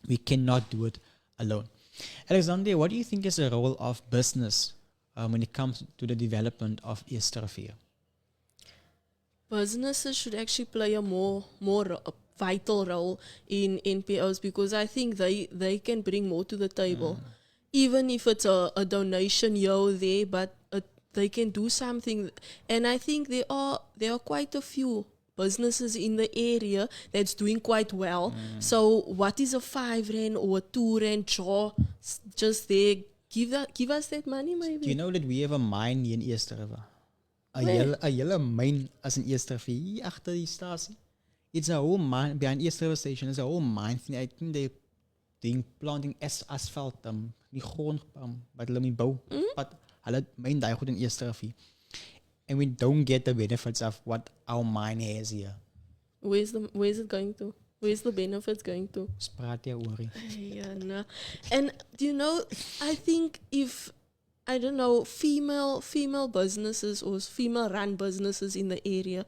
We cannot do it alone. Alexandria, what do you think is the role of business when it comes to the development of Eersterivier? Businesses should actually play a more vital role in NPOs because I think they can bring more to the table. Even if it's a donation here or there, but they can do something. And I think there are quite a few businesses in the area that's doing quite well. So what is a 5 rand or a 2 rand jaw just there? Give us that money, maybe. Do you know that we have a mine here in Eersterivier? A hele mine as in Eersterivier, hier agter die stasie. It's a whole mine behind Eersterivier station. It's a whole mine thing. I think they're doing planting asphalt, die grond, wat hulle mee bou. But hulle mine daai goed in Eersterivier. And we don't get the benefits of what our mine has here. Where's it going to? Where's the benefits going to? Spraat jy oor. Yeah, no. And do you know, I think if, I don't know, female businesses or female-run businesses in the area,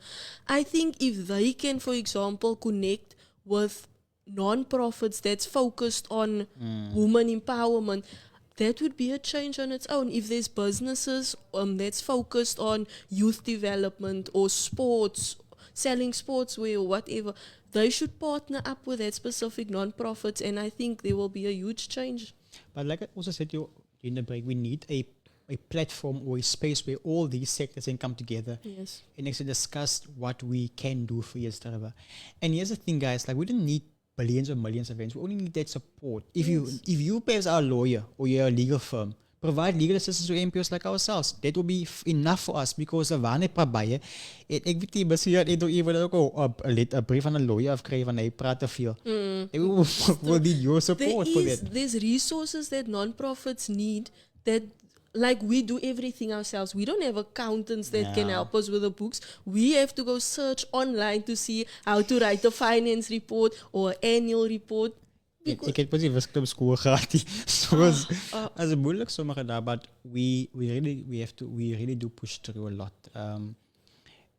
I think if they can, for example, connect with non-profits that's focused on women empowerment, that would be a change on its own. If there's businesses that's focused on youth development or sports, selling sportswear or whatever, they should partner up with that specific non-profits, and I think there will be a huge change. But like I also said to you in the break, we need a platform or a space where all these sectors can come together and actually discuss what we can do for Eersterivier. And here's the thing, guys, like we don't need billions or millions of rands. We only need that support. If you perhaps are a lawyer or you're a legal firm, provide legal assistance to NPOs like ourselves. That will be enough for us because wanneer probeer ek weet nie baseer ek doe even ook op 'n brief van 'n lawyer afkry van hy praat te veel. Will need your support for that. There's resources that non-profits need that like we do everything ourselves. We don't have accountants that can help us with the books. We have to go search online to see how to write a finance report or annual report. Ik heb pas die wiskunde school gehad. So as a moeilijk sommige daar, but we really do push through a lot. And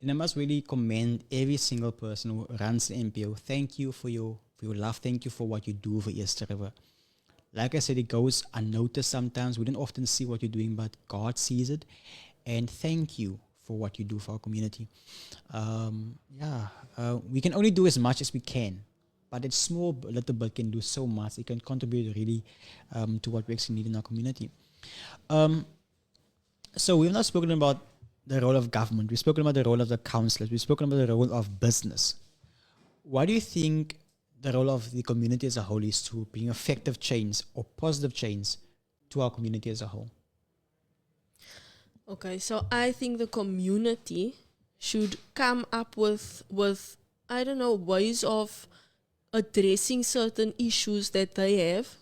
I must really commend every single person who runs the NPO. Thank you for your love. Thank you for what you do for Eersterivier. Like I said, it goes unnoticed sometimes. We don't often see what you're doing, but God sees it. And thank you for what you do for our community. We can only do as much as we can. But that small little bit can do so much. It can contribute really to what we actually need in our community. So we've not spoken about the role of government. We've spoken about the role of the councillors. We've spoken about the role of business. What do you think the role of the community as a whole is to bring effective change or positive change to our community as a whole? Okay, so I think the community should come up with I don't know, ways of addressing certain issues that they have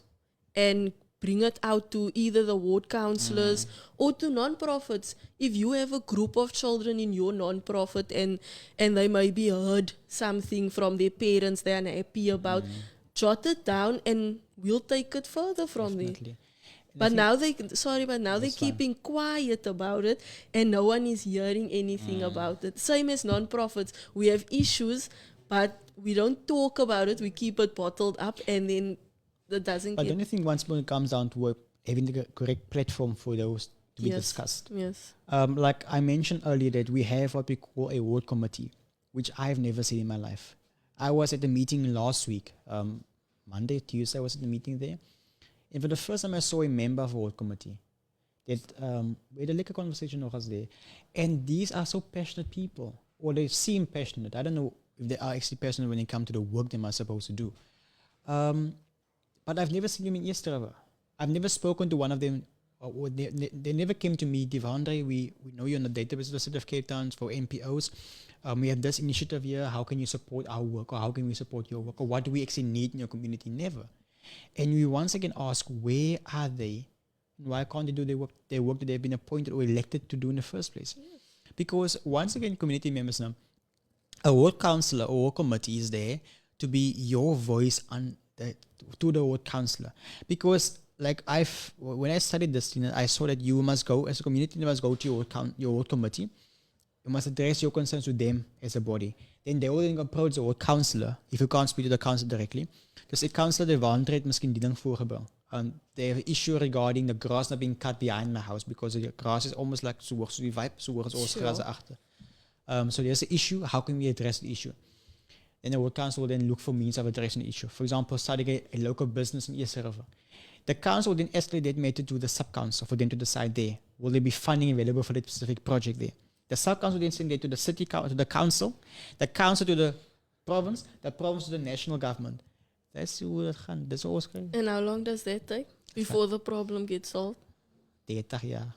and bring it out to either the ward councillors or to non-profits. If you have a group of children in your non-profit and they maybe heard something from their parents they are unhappy about, jot it down and we'll take it further from there. But now they're keeping quiet about it and no one is hearing anything about it. Same as non-profits. We have issues, but we don't talk about it. We keep it bottled up and then that doesn't But don't you think once it comes down to having the correct platform for those to be discussed? Yes. Like I mentioned earlier that we have what we call a ward committee, which I've never seen in my life. I was at the meeting last week, Monday, Tuesday, I was at the meeting there. And for the first time I saw a member of a ward committee. That we had a little conversation was there. And these are so passionate people, or they seem passionate. I don't know if they are actually passionate when it comes to the work they are supposed to do. But I've never seen them in Eersterivier. I've never spoken to one of them. Or they never came to me, Devandre, we know you're in the database of the City of Cape Town for NPOs. We have this initiative here. How can you support our work? Or how can we support your work? Or what do we actually need in your community? Never. And we once again ask, where are they? Why can't they do their work that they've been appointed or elected to do in the first place? Yes. Because once again, community members now, a ward councillor or ward committee is there to be your voice to the ward councillor. Because like when I studied this, I saw that you must go, as a community, you must go to your ward committee. You must address your concerns to them as a body. Then they will approach the ward councillor, if you can't speak to the councillor directly. Dus het councillor Devandre het miskien die ding voorgebring. They have an issue regarding the grass not being cut behind my house because the grass is almost like so hoog, so die vibe, so hoog as ons gras agter. So there's an issue. How can we address the issue? Then the ward council will then look for means of addressing the issue. For example, starting a local business in Eersterivier. The council will then escalate that matter to the sub-council for them to decide there. Will there be funding available for that specific project there? The sub-council then send that to the city, to the council to the province to the national government. That's hoe dat gaan. That's always great. And how long does that take before the problem gets solved? 30 jaar.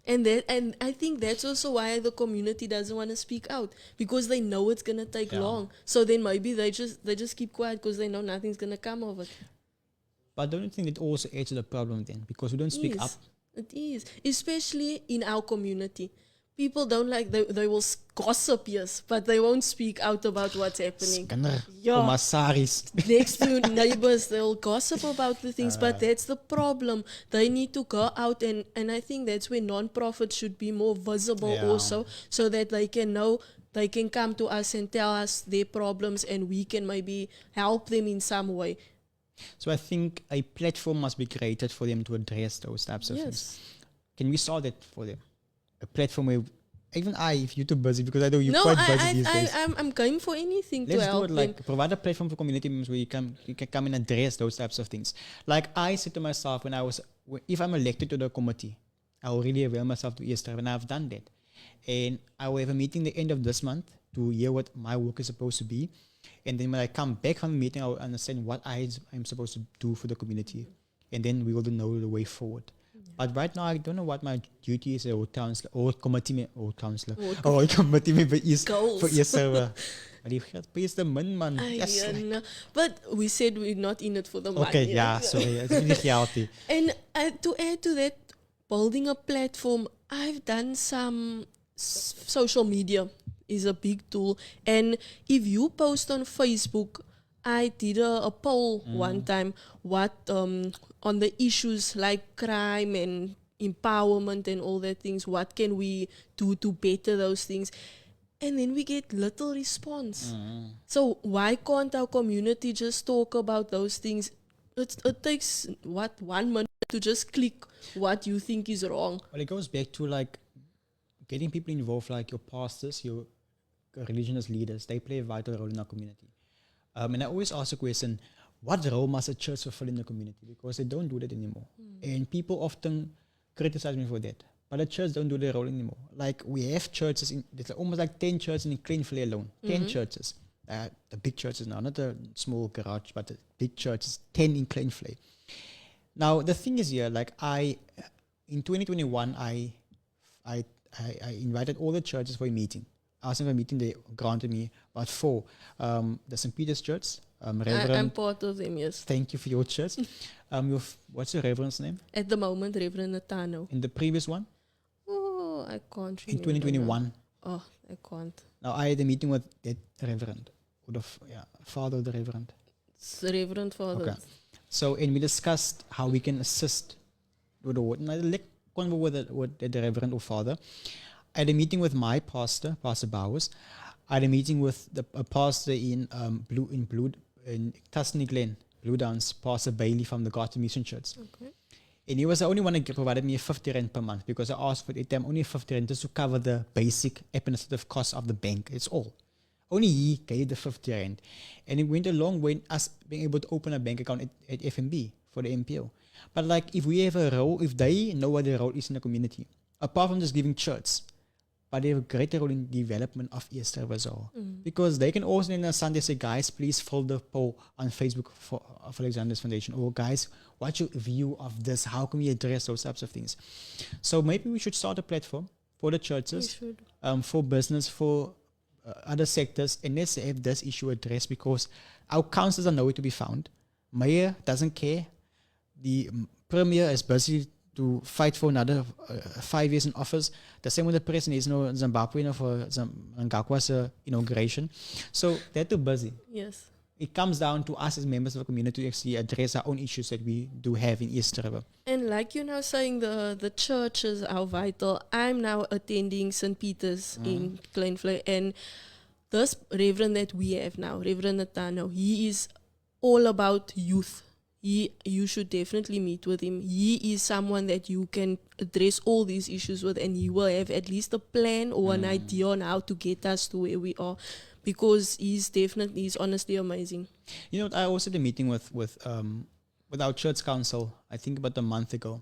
And I think that's also why the community doesn't want to speak out, because they know it's gonna take long. So then maybe they just keep quiet because they know nothing's gonna come of it. But don't you think it also adds to the problem then? Because we don't speak up. It is. Especially in our community. People don't like, they will gossip, yes, but they won't speak out about what's happening. Next to neighbors, they'll gossip about the things, but that's the problem. They need to go out, and I think that's where non-profits should be more visible also, so that they can know, they can come to us and tell us their problems, and we can maybe help them in some way. So I think a platform must be created for them to address those types of things. Can we solve that for them? A platform where even if you're too busy, because I know you're quite busy these days. I'm going for anything Let's to help do it, like provide a platform for community members where you can come and address those types of things. Like I said to myself if I'm elected to the committee, I will really avail myself to Eersterivier, and I've done that. And I will have a meeting the end of this month to hear what my work is supposed to be. And then when I come back from the meeting, I will understand what I'm supposed to do for the community. And then we will know the way forward. But right now, I don't know what my duty is as a counselor or committee member is Goals. for Eersterivier. Maar die geld pays the min, man. Yes, Yeah, like, no. But we said we're not in it for the money. okay, yeah, sorry. It's really healthy. And to add to that, building a platform, I've done some social media is a big tool. And if you post on Facebook, I did a poll one time what on the issues like crime and empowerment and all that things, what can we do to better those things? And then we get little response. So why can't our community just talk about those things? It takes, 1 minute to just click what you think is wrong. Well, it goes back to like getting people involved, like your pastors, your religious leaders. They play a vital role in our community. And I always ask the question, what role must a church fulfill in the community? Because they don't do that anymore. And people often criticize me for that. But the church don't do their role anymore. Like we have churches, there's almost like 10 churches in Kleinvlei alone. 10 churches. The big churches now, not the small garage, but the big churches, 10 in Kleinvlei. Now, the thing is here, like in 2021, I invited all the churches for a meeting. I asked them for a meeting, they granted me about 4. The St. Peter's Church, Reverend. I'm part of them, yes. Thank you for your church. What's your Reverend's name? At the moment, Reverend Natano. In the previous one? Oh, I can't remember. In 2021. Oh, I can't. Now, I had a meeting with that Reverend, or the father of the Reverend. It's the Reverend Father. Okay. So, and we discussed how we can assist with the word. And I like convo with the Reverend or Father. I had a meeting with my pastor, Pastor Bowers. I had a meeting with a pastor in Tusney Glen, Blue Downs, Pastor Bailey from the Garden Mission Church. Okay. And he was the only one that provided me 50 rand per month because I asked for it only 50 rand just to cover the basic administrative costs of the bank. It's all. Only he gave the 50 rand. And it went a long way in us being able to open a bank account at FNB for the NPO. But like if we have a role, if they know what their role is in the community, apart from just giving church, but they have a greater role in development of Eersterivier as well. Because they can also on a Sunday say, guys, please fill the poll on Facebook for Alexandria's Foundation. Or guys, what's your view of this? How can we address those types of things? So maybe we should start a platform for the churches, for business, for other sectors, and let's have this issue addressed because our councillors are nowhere to be found. Mayor doesn't care. The premier is busy to fight for another 5 years in office. The same with the president is no Zimbabwe for Ngakwa's inauguration. So they're too busy. Yes. It comes down to us as members of the community to actually address our own issues that we do have in Eersterivier. And like you're now saying, the churches are vital. I'm now attending St. Peter's in Kleinvlei, and this Reverend that we have now, Reverend Natano, he is all about youth. You should definitely meet with him. He is someone that you can address all these issues with, and he will have at least a plan or an idea on how to get us to where we are, because he's honestly amazing. You know, I also had a meeting with our church council, I think about a month ago,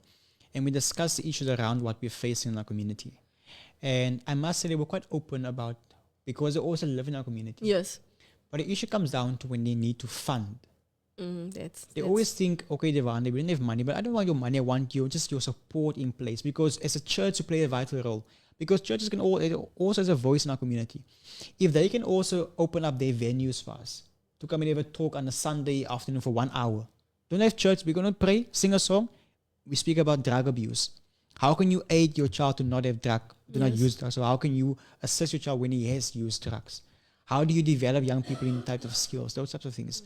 and we discussed the issues around what we're facing in our community. And I must say they were quite open about, because they also live in our community. Yes. But the issue comes down to when they need to fund. They always think, okay, we don't have money, but I don't want your money, I want just your support in place, because as a church you play a vital role, because churches can also has a voice in our community. If they can also open up their venues for us to come and have a talk on a Sunday afternoon for 1 hour. Don't have church, we're going to pray, sing a song, we speak about drug abuse. How can you aid your child to not have not use drugs? So how can you assist your child when he has used drugs? How do you develop young people in types of skills, those types of things?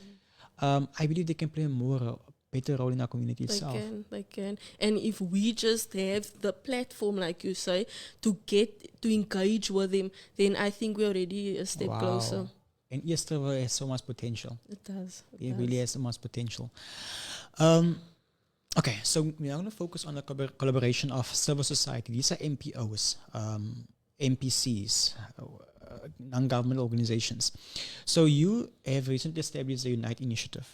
I believe they can play a better role in our community itself. They can. And if we just have the platform, like you say, to engage with them, then I think we're already a step closer. And Eersterivier has so much potential. It does. It really has so much potential. Okay, so we're going to focus on the collaboration of civil society. These are NPOs, NPCs, non-government organizations. So you have recently established the Unite initiative.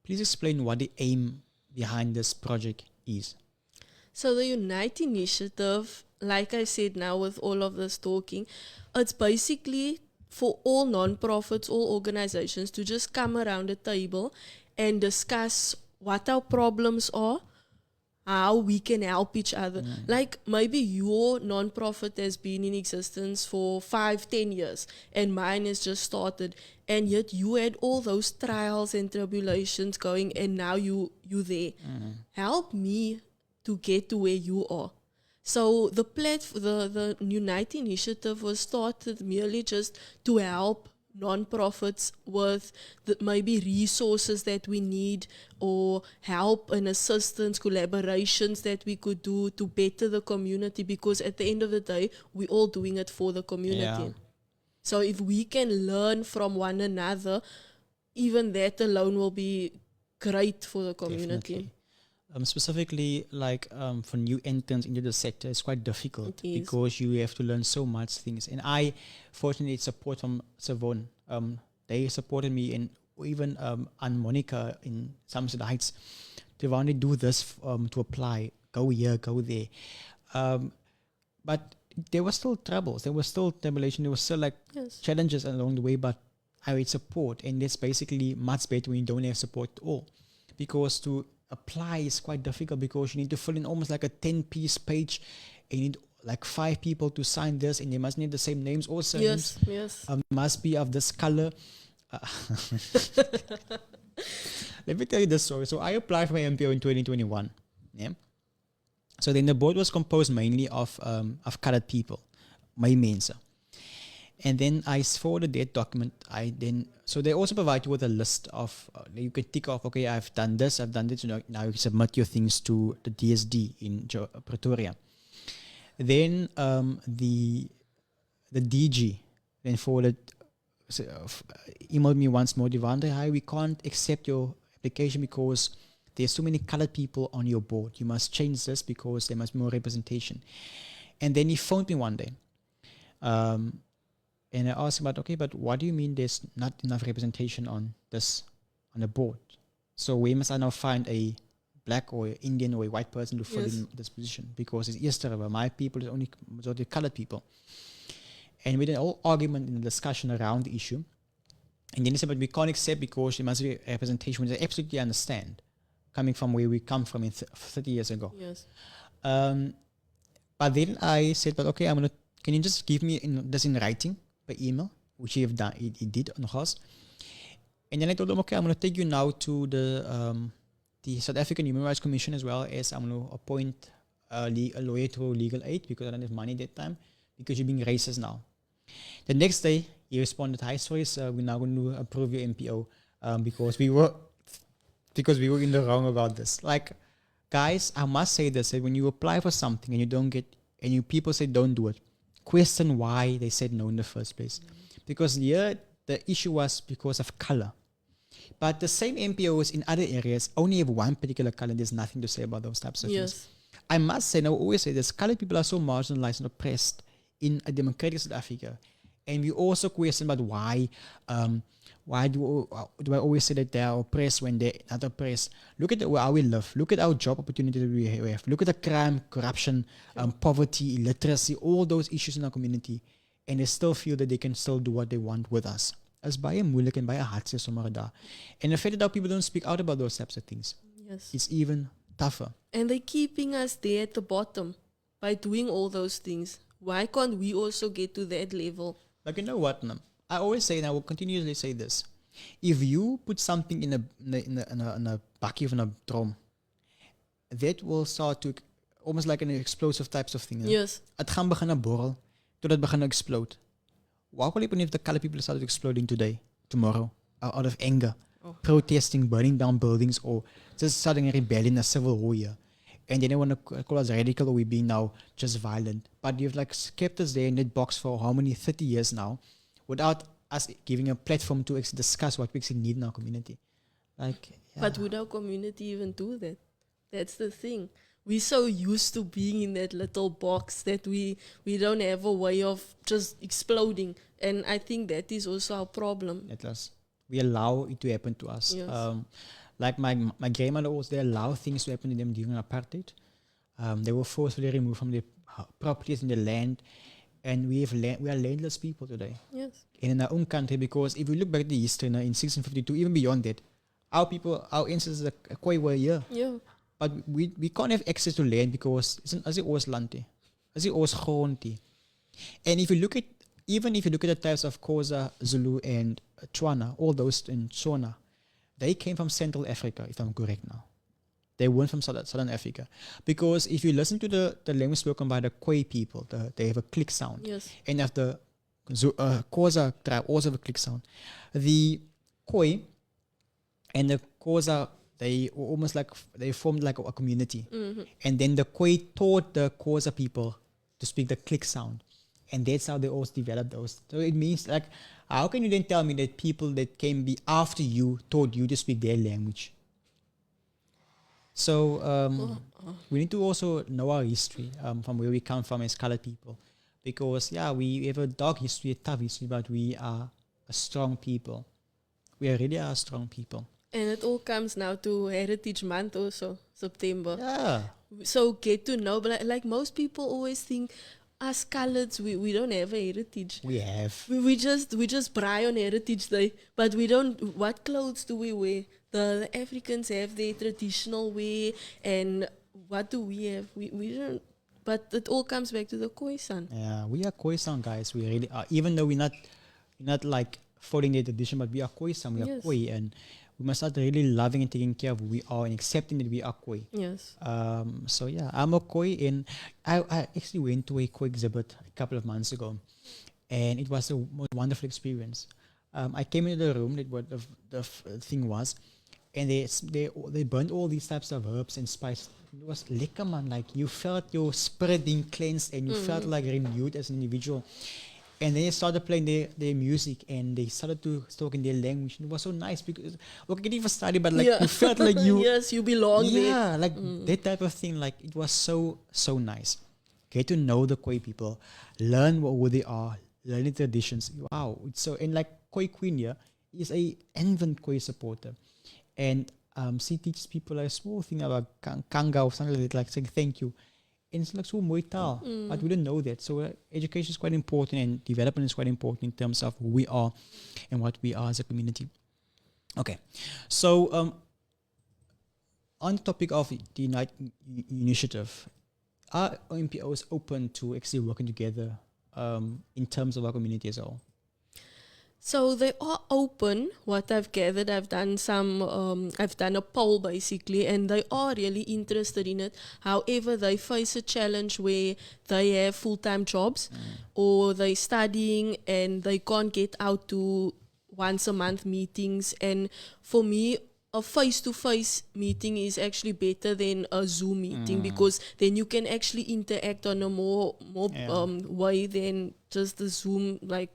Please explain what the aim behind this project is. So the Unite initiative, like I said now with all of this talking, it's basically for all non-profits, all organizations to just come around a table and discuss what our problems are, how we can help each other. Like maybe your non-profit has been in existence for 5-10 years and mine has just started, and yet you had all those trials and tribulations going, and now you there. Help me to get to where you are. So the Unite initiative was started merely just to help non-profits with maybe resources that we need, or help and assistance, collaborations that we could do to better the community, because at the end of the day, we're all doing it for the community. Yeah. So if we can learn from one another, even that alone will be great for the community. Definitely. Specifically, like for new entrants into the sector, it's quite difficult It is. because you have to learn so much things. And I, fortunately, support from Savon. They supported me, and even Aunt Monica in Somerset Heights. They want to do this to apply, go here, go there. But there were still troubles. There was still tribulation. There was still like challenges along the way. But I had support, and that's basically much better when you don't have support at all, because to apply is quite difficult, because you need to fill in almost like a 10-piece page, and you need like 5 people to sign this, and they must need the same names or surnames. Yes. Must be of this color. Let me tell you this story. So I applied for my MPO in 2021. Yeah. So then the board was composed mainly of colored people, my mensa. And then I forwarded that document. So they also provide you with a list of, you could tick off, okay, I've done this. So now you submit your things to the DSD in Pretoria. Then the DG then forwarded, emailed me once more, Devandre, hi, we can't accept your application because there's so many colored people on your board. You must change this because there must be more representation. And then he phoned me one day. And I asked him about, okay, but what do you mean there's not enough representation on the board? So where must I now find a black or Indian or a white person to fill in this position? Because it's Eersterivier, my people is only majority colored people. And we had an whole argument and discussion around the issue. And then he said, but we can't accept because there must be representation, which I absolutely understand, coming from where we come from 30 years ago. Yes. But then I said, but okay, can you just give me this in writing by email, which he have done, he did nogals. And then I told him, okay, I'm going to take you now to the South African Human Rights Commission, as well as I'm going to appoint a lawyer through legal aid because I don't have money at that time, because you're being racist now. The next day, he responded, hi, sorry, sir, we're now going to approve your MPO because we were in the wrong about this. Like, guys, I must say this, that when you apply for something and you don't get, and you people say don't do it, question why they said no in the first place. Because here, the issue was because of color. But the same MPOs in other areas only have one particular color, and there's nothing to say about those types of things. I must say, and I always say this, colored people are so marginalized and oppressed in a democratic South Africa. And we also question about why do I always say that they are oppressed when they're not oppressed? Look at how we live. Look at our job opportunities that we have. Look at the crime, corruption, poverty, illiteracy, all those issues in our community. And they still feel that they can still do what they want with us. As baie moeilik en baie hartseer sommer daar. And the fact that our people don't speak out about those types of things, it's even tougher. And they're keeping us there at the bottom by doing all those things. Why can't we also get to that level? Like, you know what, Nam? I always say, and I will continuously say this: if you put something in a bakkie of a drum, that will start to almost like an explosive types of thing. Yes. Het gaan beginnen borrel tot het begin explode. What will happen if the color people started exploding tomorrow, out of anger, protesting, burning down buildings, or just starting a rebellion, a civil war here? And they don't want to call us radical, or we being now just violent. But you've like kept us there in that box for how many 30 years now, without us giving a platform to actually discuss what we actually need in our community. Like, But would our community even do that? That's the thing. We're so used to being in that little box that we don't have a way of just exploding. And I think that is also our problem. We allow it to happen to us. Yes. Like my grandmother also, they allow things to happen to them during apartheid. They were forcefully removed from their properties in the land. And we are landless people today. Yes. And in our own country, because if we look back at the history in 1652, even beyond that, our ancestors, the Khoi were here. Yeah. but we can't have access to land because it's as it was land. As it was grond. And if you look at the types of Xhosa, Zulu, and Tswana, all those in Tswana, they came from Central Africa, if I'm correct now. They weren't from Southern Africa. Because if you listen to the language spoken by the Khoi people, they have a click sound. Yes. And if the Xhosa tribe also have a click sound. The Khoi and the Xhosa, they were almost like, they formed like a community. Mm-hmm. And then the Khoi taught the Xhosa people to speak the click sound. And that's how they also developed those. So it means like, how can you then tell me that people that came be after you taught you to speak their language? So we need to also know our history from where we come from as colored people. Because we have a dark history, a tough history, but we are a strong people. We really are strong people. And it all comes now to Heritage Month also, September. Yeah. So get to know, but like most people always think, us coloreds, we don't have a heritage. We have. We just braai on Heritage Day, but we don't. What clothes do we wear? The Africans have their traditional wear, and what do we have? We don't. But it all comes back to the Khoisan. Yeah, we are Khoisan guys. We really are. Even though we're not like following the tradition, but we are Khoisan. We are Khoi, and we must start really loving and taking care of who we are and accepting that we are Khoi. Yes. So I'm a Khoi, and I actually went to a Khoi exhibit a couple of months ago, and it was a most wonderful experience. I came into the room, that what the thing was, and they burned all these types of herbs and spices. It was lekker, man. Like you felt your spirit being cleansed, and you felt like renewed as an individual. And then they started playing their music, and they started to talk in their language. And it was so nice because we couldn't even study, but like you felt like you yes, you belong there. Yeah, like that type of thing. Like it was so nice. Get to know the Khoi people, learn who they are, learn the traditions. Wow, it's so. And like Khoi Queen here is a avid Khoi supporter, and she teaches people a small thing about kanga or something like that, like saying thank you. And it's like so mooi taal, but we don't know that. So education is quite important, and development is quite important in terms of who we are and what we are as a community. Okay, so on the topic of the Unite initiative, are NPOs open to actually working together in terms of our community as a whole? So they are open. What I've gathered, I've done a poll basically, and they are really interested in it. However, they face a challenge where they have full-time jobs or they're studying and they can't get out to once a month meetings. And for me, a face-to-face meeting is actually better than a Zoom meeting because then you can actually interact on a more way than just the Zoom like.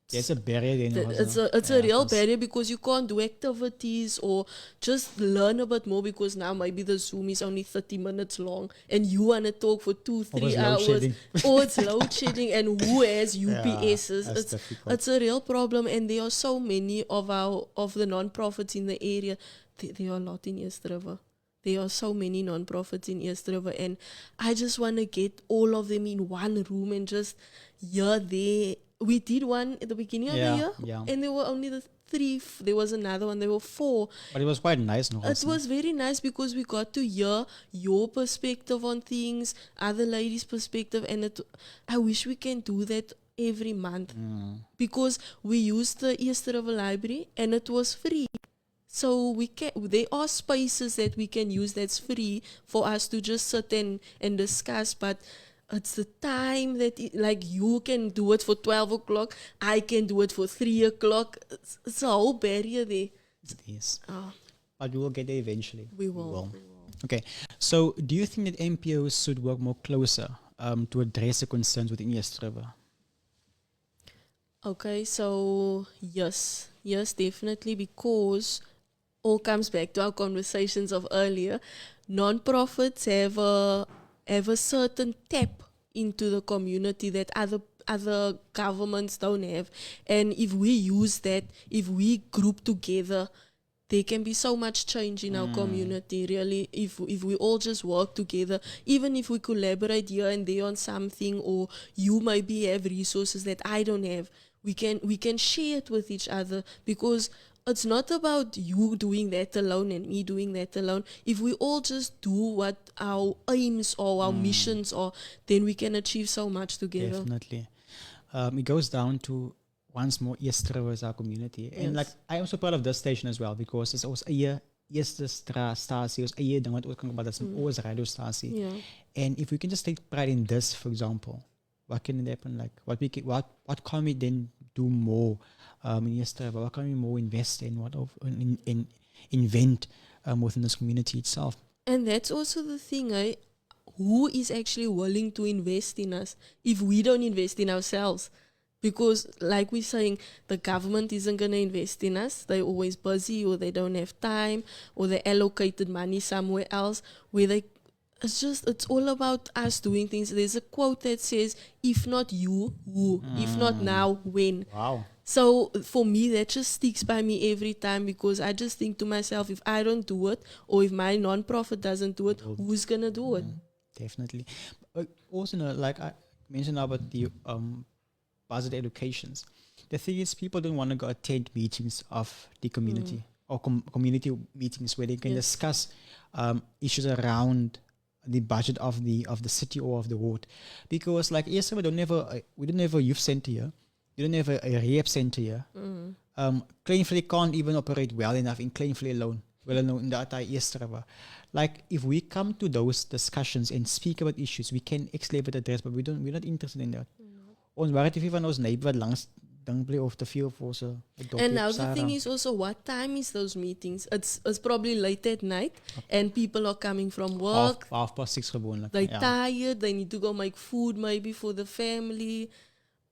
There's a barrier then. It's a real barrier because you can't do activities or just learn a bit more because now maybe the Zoom is only 30 minutes long and you want to talk for 2-3 hours. Or it's load shedding and who has UPSs? It's a real problem, and there are so many of the non-profits in the area. There are a lot in Eersterivier. There are so many non-profits in Eersterivier, and I just want to get all of them in one room and just hear their. We did one at the beginning of the year, and there were only the 3. There was another one. There were 4. But it was quite nice. It was very nice because we got to hear your perspective on things, other ladies' perspective, and I wish we can do that every month because we used the Eersterivier library and it was free. So there are spaces that we can use that's free for us to just sit and discuss, but it's the time that you can do it for 12 o'clock, I can do it for 3 o'clock. It's a whole barrier there. It is. But we will get there eventually. We will. Okay. So do you think that NPOs should work more closer to address the concerns within Eersterivier? Okay, so yes, definitely, because all comes back to our conversations of earlier. Non-profits have a certain tap into the community that other governments don't have. And if we use that, if we group together, there can be so much change in our community, really, if we all just work together. Even if we collaborate here and there on something, or you maybe have resources that I don't have, we can share it with each other, because it's not about you doing that alone and me doing that alone. If we all just do what our aims or our missions are, then we can achieve so much together. Definitely. It goes down to once more Eersterivier as our community. And like I am so proud of this station as well because it's also a year Eersterstraatstasie, ons eie ding wat ons kan gebruik as 'n ons radiostasie. Yeah. And if we can just take pride in this, for example, what can it happen? Like what can we then do more in Eersterivier? What can we more invest in? In invent within this community itself? And that's also the thing, who is actually willing to invest in us if we don't invest in ourselves? Because like we're saying, the government isn't going to invest in us. They're always busy or they don't have time or they allocated money somewhere else where it's all about us doing things. There's a quote that says, if not you, who? If not now, when? Wow. So for me, that just sticks by me every time because I just think to myself, if I don't do it or if my non-profit doesn't do it, who's going to do it? Definitely. Also, like I mentioned about the budget allocations. The thing is, people don't want to go attend meetings of the community or community meetings where they can discuss issues around the budget of the city or of the ward, because like yes, we don't have a youth center here, we don't have a rehab center here. Kleinvlei can't even operate well enough in Kleinvlei alone, well known in the entire Eersterivier. Like if we come to those discussions and speak about issues, we can actually have it addressed, but we're not interested in that. Ons waar het van ons neighbor wat langs ding bly of te veel vir ons. And now the thing is also, what time is those meetings? It's probably late at night and people are coming from work. 6:30 gewoonlik. They're tired, they need to go make food maybe for the family.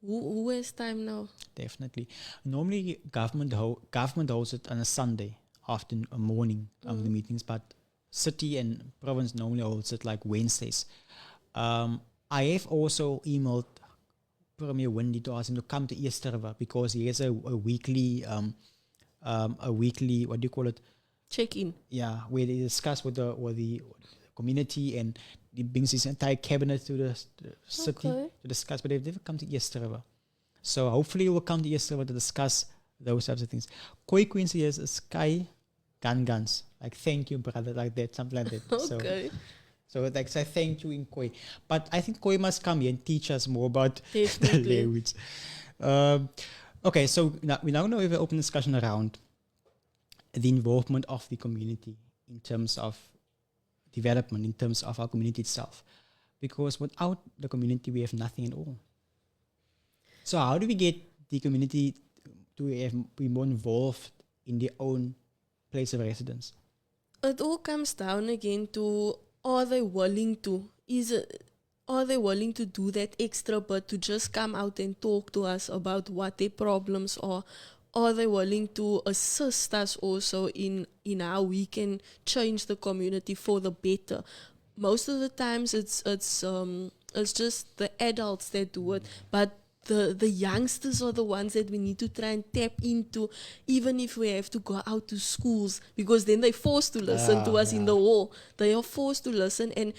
Who has time now? Definitely. Normally government holds it on a Sunday afternoon or morning the meetings, but city and province normally holds it like Wednesdays. I have also emailed Premier Wendy to ask him to come to Eersterivier because he has a weekly what do you call it? Check-in. Yeah, where they discuss with the community and he brings his entire cabinet to the city to discuss, but they've never come to Eersterivier. So hopefully we'll come to Eersterivier to discuss those types of things. Koi Quincy is Sky Guns. Like thank you, brother, like that, something like that. Okay. So like say thank you in Khoi. But I think Khoi must come here and teach us more about the language. Okay, so we now have an open discussion around the involvement of the community in terms of development, in terms of our community itself. Because without the community, we have nothing at all. So how do we get the community to be more involved in their own place of residence? It all comes down again to, are they willing to? Are they willing to do that extra bit to just come out and talk to us about what their problems are? Are they willing to assist us also in how we can change the community for the better? Most of the times it's just the adults that do it, but the youngsters are the ones that we need to try and tap into, even if we have to go out to schools, because then they're forced to listen to us in the hall. They are forced to listen, and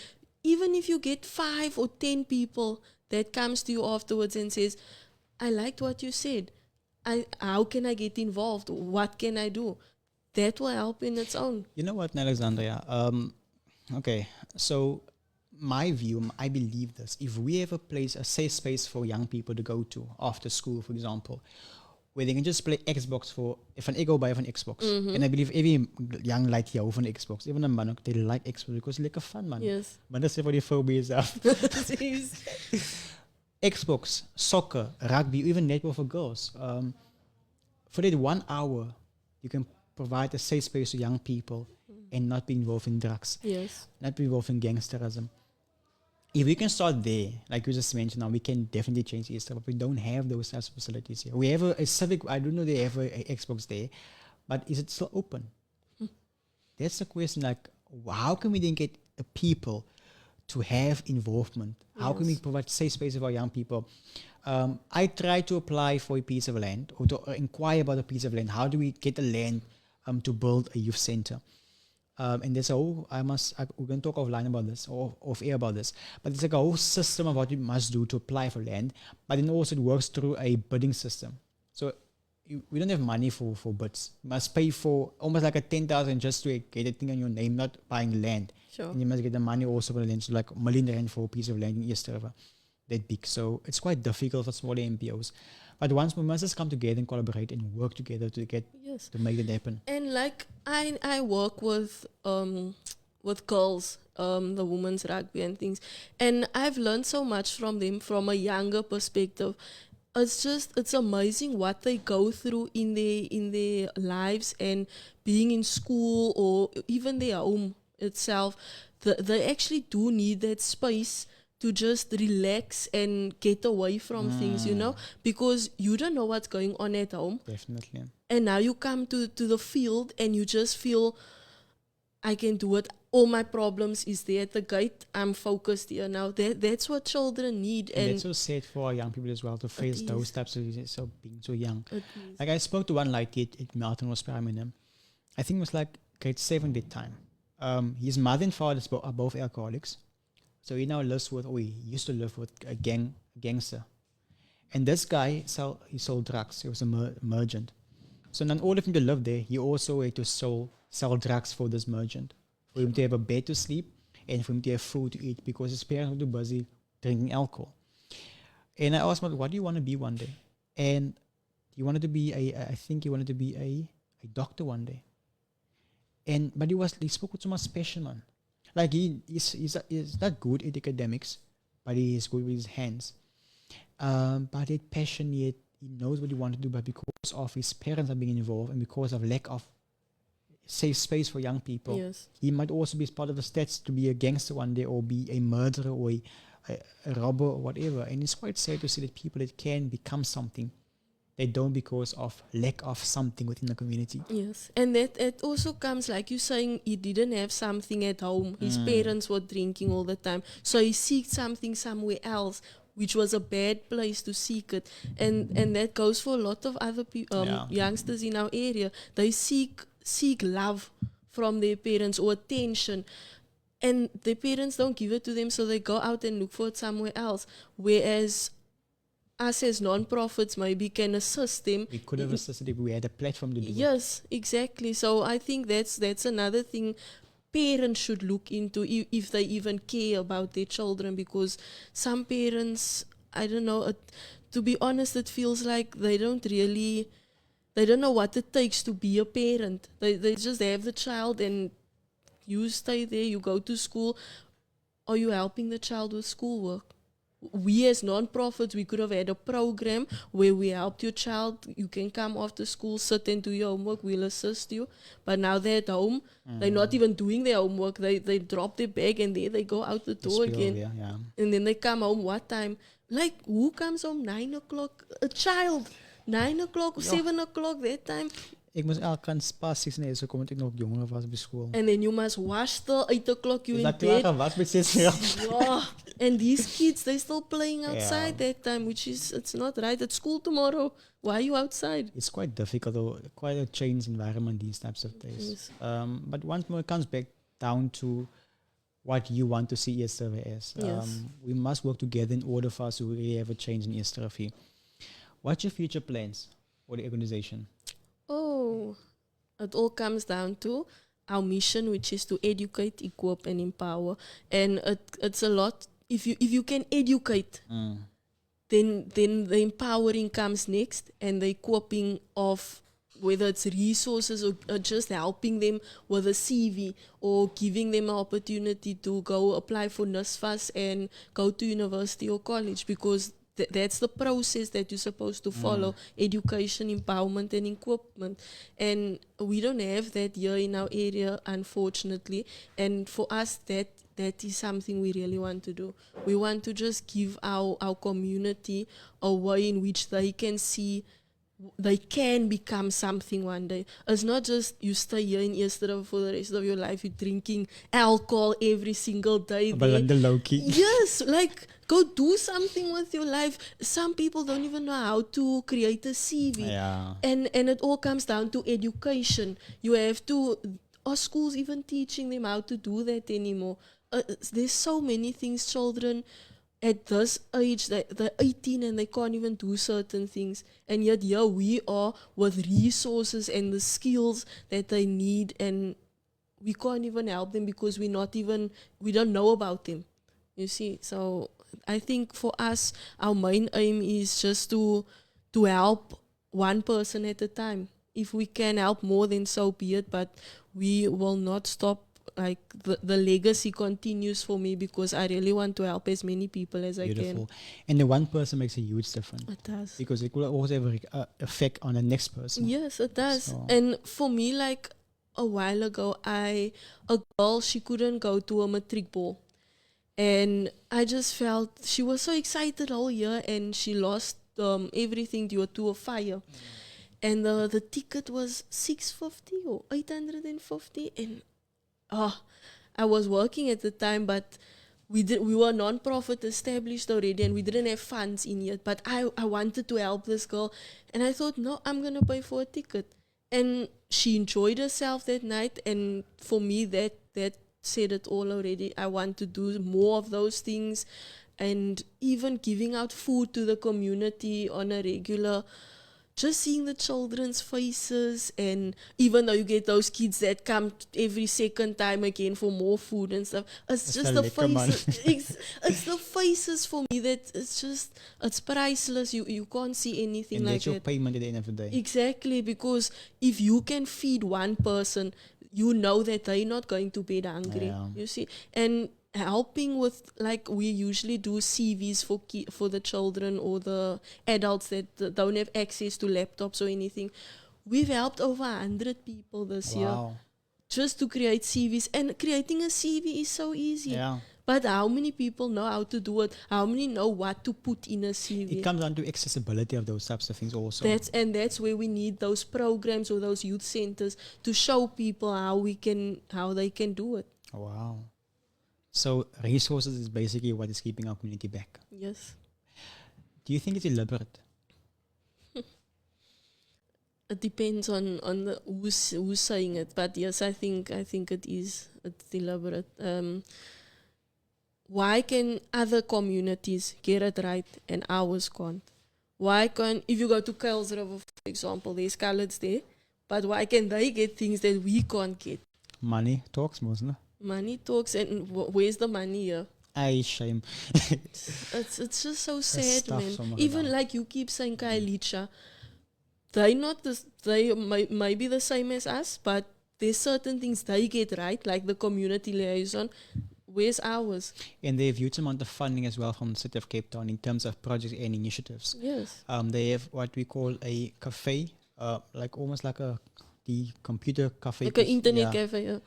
even if you get 5 or 10 people that comes to you afterwards and says, I liked what you said. How can I get involved? What can I do? That will help in its own. You know what, Alexandria? Okay, so my view, I believe this. If we have a safe space for young people to go to after school, for example, where they can just play Xbox if an ego buy an Xbox. And I believe every young lad here over an Xbox, even a man, they like Xbox because it's like a fun, man. Yes. Man, that's what the phobias are. Xbox, soccer, rugby, even netball for girls. For that 1 hour, you can provide a safe space to young people and not be involved in drugs. Yes. Not be involved in gangsterism. If we can start there, like you just mentioned now, we can definitely change Easter, but we don't have those types of facilities here. We have a civic, I don't know they have a Xbox there, but is it still open? That's the question, like, how can we then get the people to have involvement? How can we provide safe spaces for young people? I try to apply for a piece of land or to inquire about a piece of land. How do we get the land to build a youth center? And there's we're going to talk offline about this or off air about this, but it's like a whole system of what you must do to apply for land, but then also it works through a bidding system. So we don't have money for bits. You must pay for almost like a 10,000 just to get a thing on your name, not buying land. Sure. And you must get the money also for the land. So like a million rand for a piece of land in Eersterivier, that big. So it's quite difficult for smaller NPOs. But once we must just come together and collaborate and work together to get to make it happen. And like I work with girls, the women's rugby and things, and I've learned so much from them from a younger perspective. It's amazing what they go through in their lives, and being in school or even their home itself. They actually do need that space to just relax and get away from things, because you don't know what's going on at home. Definitely. And now you come to the field and you just feel, I can do it. All my problems is there at the gate. I'm focused here now. That's what children need. And that's so sad for our young people as well to face those types of so being so young. Like I spoke to one lady at Melton Hospital. I think it was like grade 7 that time. His mother and father are both alcoholics. So he now lives with, he used to live with a gangster. And this guy, he sold drugs. He was a merchant. So in order for him to live there, he also had to sell drugs for this merchant. For him to have a bed to sleep and for him to have food to eat, because his parents were too busy drinking alcohol. And I asked him, what do you want to be one day? And he wanted to be a doctor one day. But he spoke with so much passion, man. Like he's not good at academics, but he is good with his hands. But that passion, yet he knows what he wants to do, but because of his parents are being involved and because of lack of safe space for young people, he might also be part of the stats to be a gangster one day, or be a murderer, or a robber, or whatever. And it's quite sad to see that people that can become something, they don't because of lack of something within the community. Yes, and that it also comes, like you saying, he didn't have something at home. His parents were drinking all the time, so he seeked something somewhere else, which was a bad place to seek it. And that goes for a lot of other youngsters in our area. They seek love from their parents or attention, and their parents don't give it to them, so they go out and look for it somewhere else. Whereas us as non-profits maybe can assist them. We could have assisted if we had a platform to do it. Yes, exactly. So I think that's another thing parents should look into, if they even care about their children, because some parents, I don't know, to be honest, it feels like they don't know what it takes to be a parent. They just have the child and you stay there, you go to school. Are you helping the child with schoolwork? We as non-profits, we could have had a program where we helped your child. You can come after school, sit and do your homework, we'll assist you. But now they're at home, they're not even doing their homework. They drop their bag and there they go out the door again. And then they come home, what time? Like, who comes home 9 o'clock? A child. 9 o'clock, 7 o'clock, that time. Ik moest elke kant pas 6 uur so kom ik nog jonger was bij school. And then you must wash till 8 o'clock you in bed. Dat was met 6 uur. And these kids, they're still playing outside that time, which is, it's not right. It's school tomorrow. Why are you outside? It's quite difficult, though. Quite a changed environment these types of days. Yes. But once more, it comes back down to what you want to see Eersterivier as. We must work together in order for us to really have a change in Eersterivier. What's your future plans for the organization? Oh, it all comes down to our mission, which is to educate, equip, and empower. And it's a lot. If you can educate, then the empowering comes next, and the equipping of whether it's resources or just helping them with a CV or giving them an opportunity to go apply for NSFAS and go to university or college, because that's the process that you're supposed to follow. Education, empowerment, and equipment. And we don't have that here in our area, unfortunately. And for us, that is something we really want to do. We want to just give our community a way in which they can see they can become something one day. It's not just you stay here in Eersterivier for the rest of your life, you're drinking alcohol every single day. But the low-key. Yes, like go do something with your life. Some people don't even know how to create a CV. Yeah. And it all comes down to education. You have to, are schools even teaching them how to do that anymore? There's so many things children at this age, they're 18 and they can't even do certain things. And yet here we are with resources and the skills that they need, and we can't even help them because we don't know about them. You see, so I think for us, our main aim is just to help one person at a time. If we can help more, then so be it. But we will not stop. Like the legacy continues for me because I really want to help as many people as I can. Beautiful. And the one person makes a huge difference. It does. Because it will also have an effect on the next person. Yes, it does. So. And for me, like a while ago, a girl, she couldn't go to a matric ball. And I just felt she was so excited all year and she lost everything due to a fire. And the ticket was $650 or $850. And I was working at the time, but we were non-profit established already and we didn't have funds in yet. But I wanted to help this girl. And I thought, no, I'm going to pay for a ticket. And she enjoyed herself that night. And for me, that said it all already. I want to do more of those things, and even giving out food to the community on a regular, just seeing the children's faces. And even though you get those kids that come every second time again for more food and stuff, it's just the faces. It's the faces for me that it's priceless. You can't see anything and like that's your that. payment at the end of the day. Exactly, because if you can feed one person, you know that they're not going to bed hungry. Yeah. You see, and helping with, like, we usually do CVs for the children or the adults that don't have access to laptops or anything. We've helped over 100 people this year just to create CVs. And creating a CV is so easy. Yeah. But how many people know how to do it? How many know what to put in a CV? It comes down to accessibility of those types of things also. That's where we need those programs or those youth centers to show people how they can do it. Wow. So resources is basically what is keeping our community back. Yes. Do you think it's deliberate? It depends on who's saying it, but yes, I think it is. It's deliberate. Why can other communities get it right and ours can't? Why can't, if you go to Kuils River, for example, there's coloureds there, but why can they get things that we can't get? Money talks, mostly. Money talks, and where's the money here? I shame. It's just so sad, man. Even like you keep saying Kailicha, they might be the same as us, but there's certain things they get right, like the community liaison. Where's ours? And they have huge amount of funding as well from the city of Cape Town in terms of projects and initiatives. Yes. They have what we call a cafe, like almost like the computer cafe. Like an internet cafe, yeah.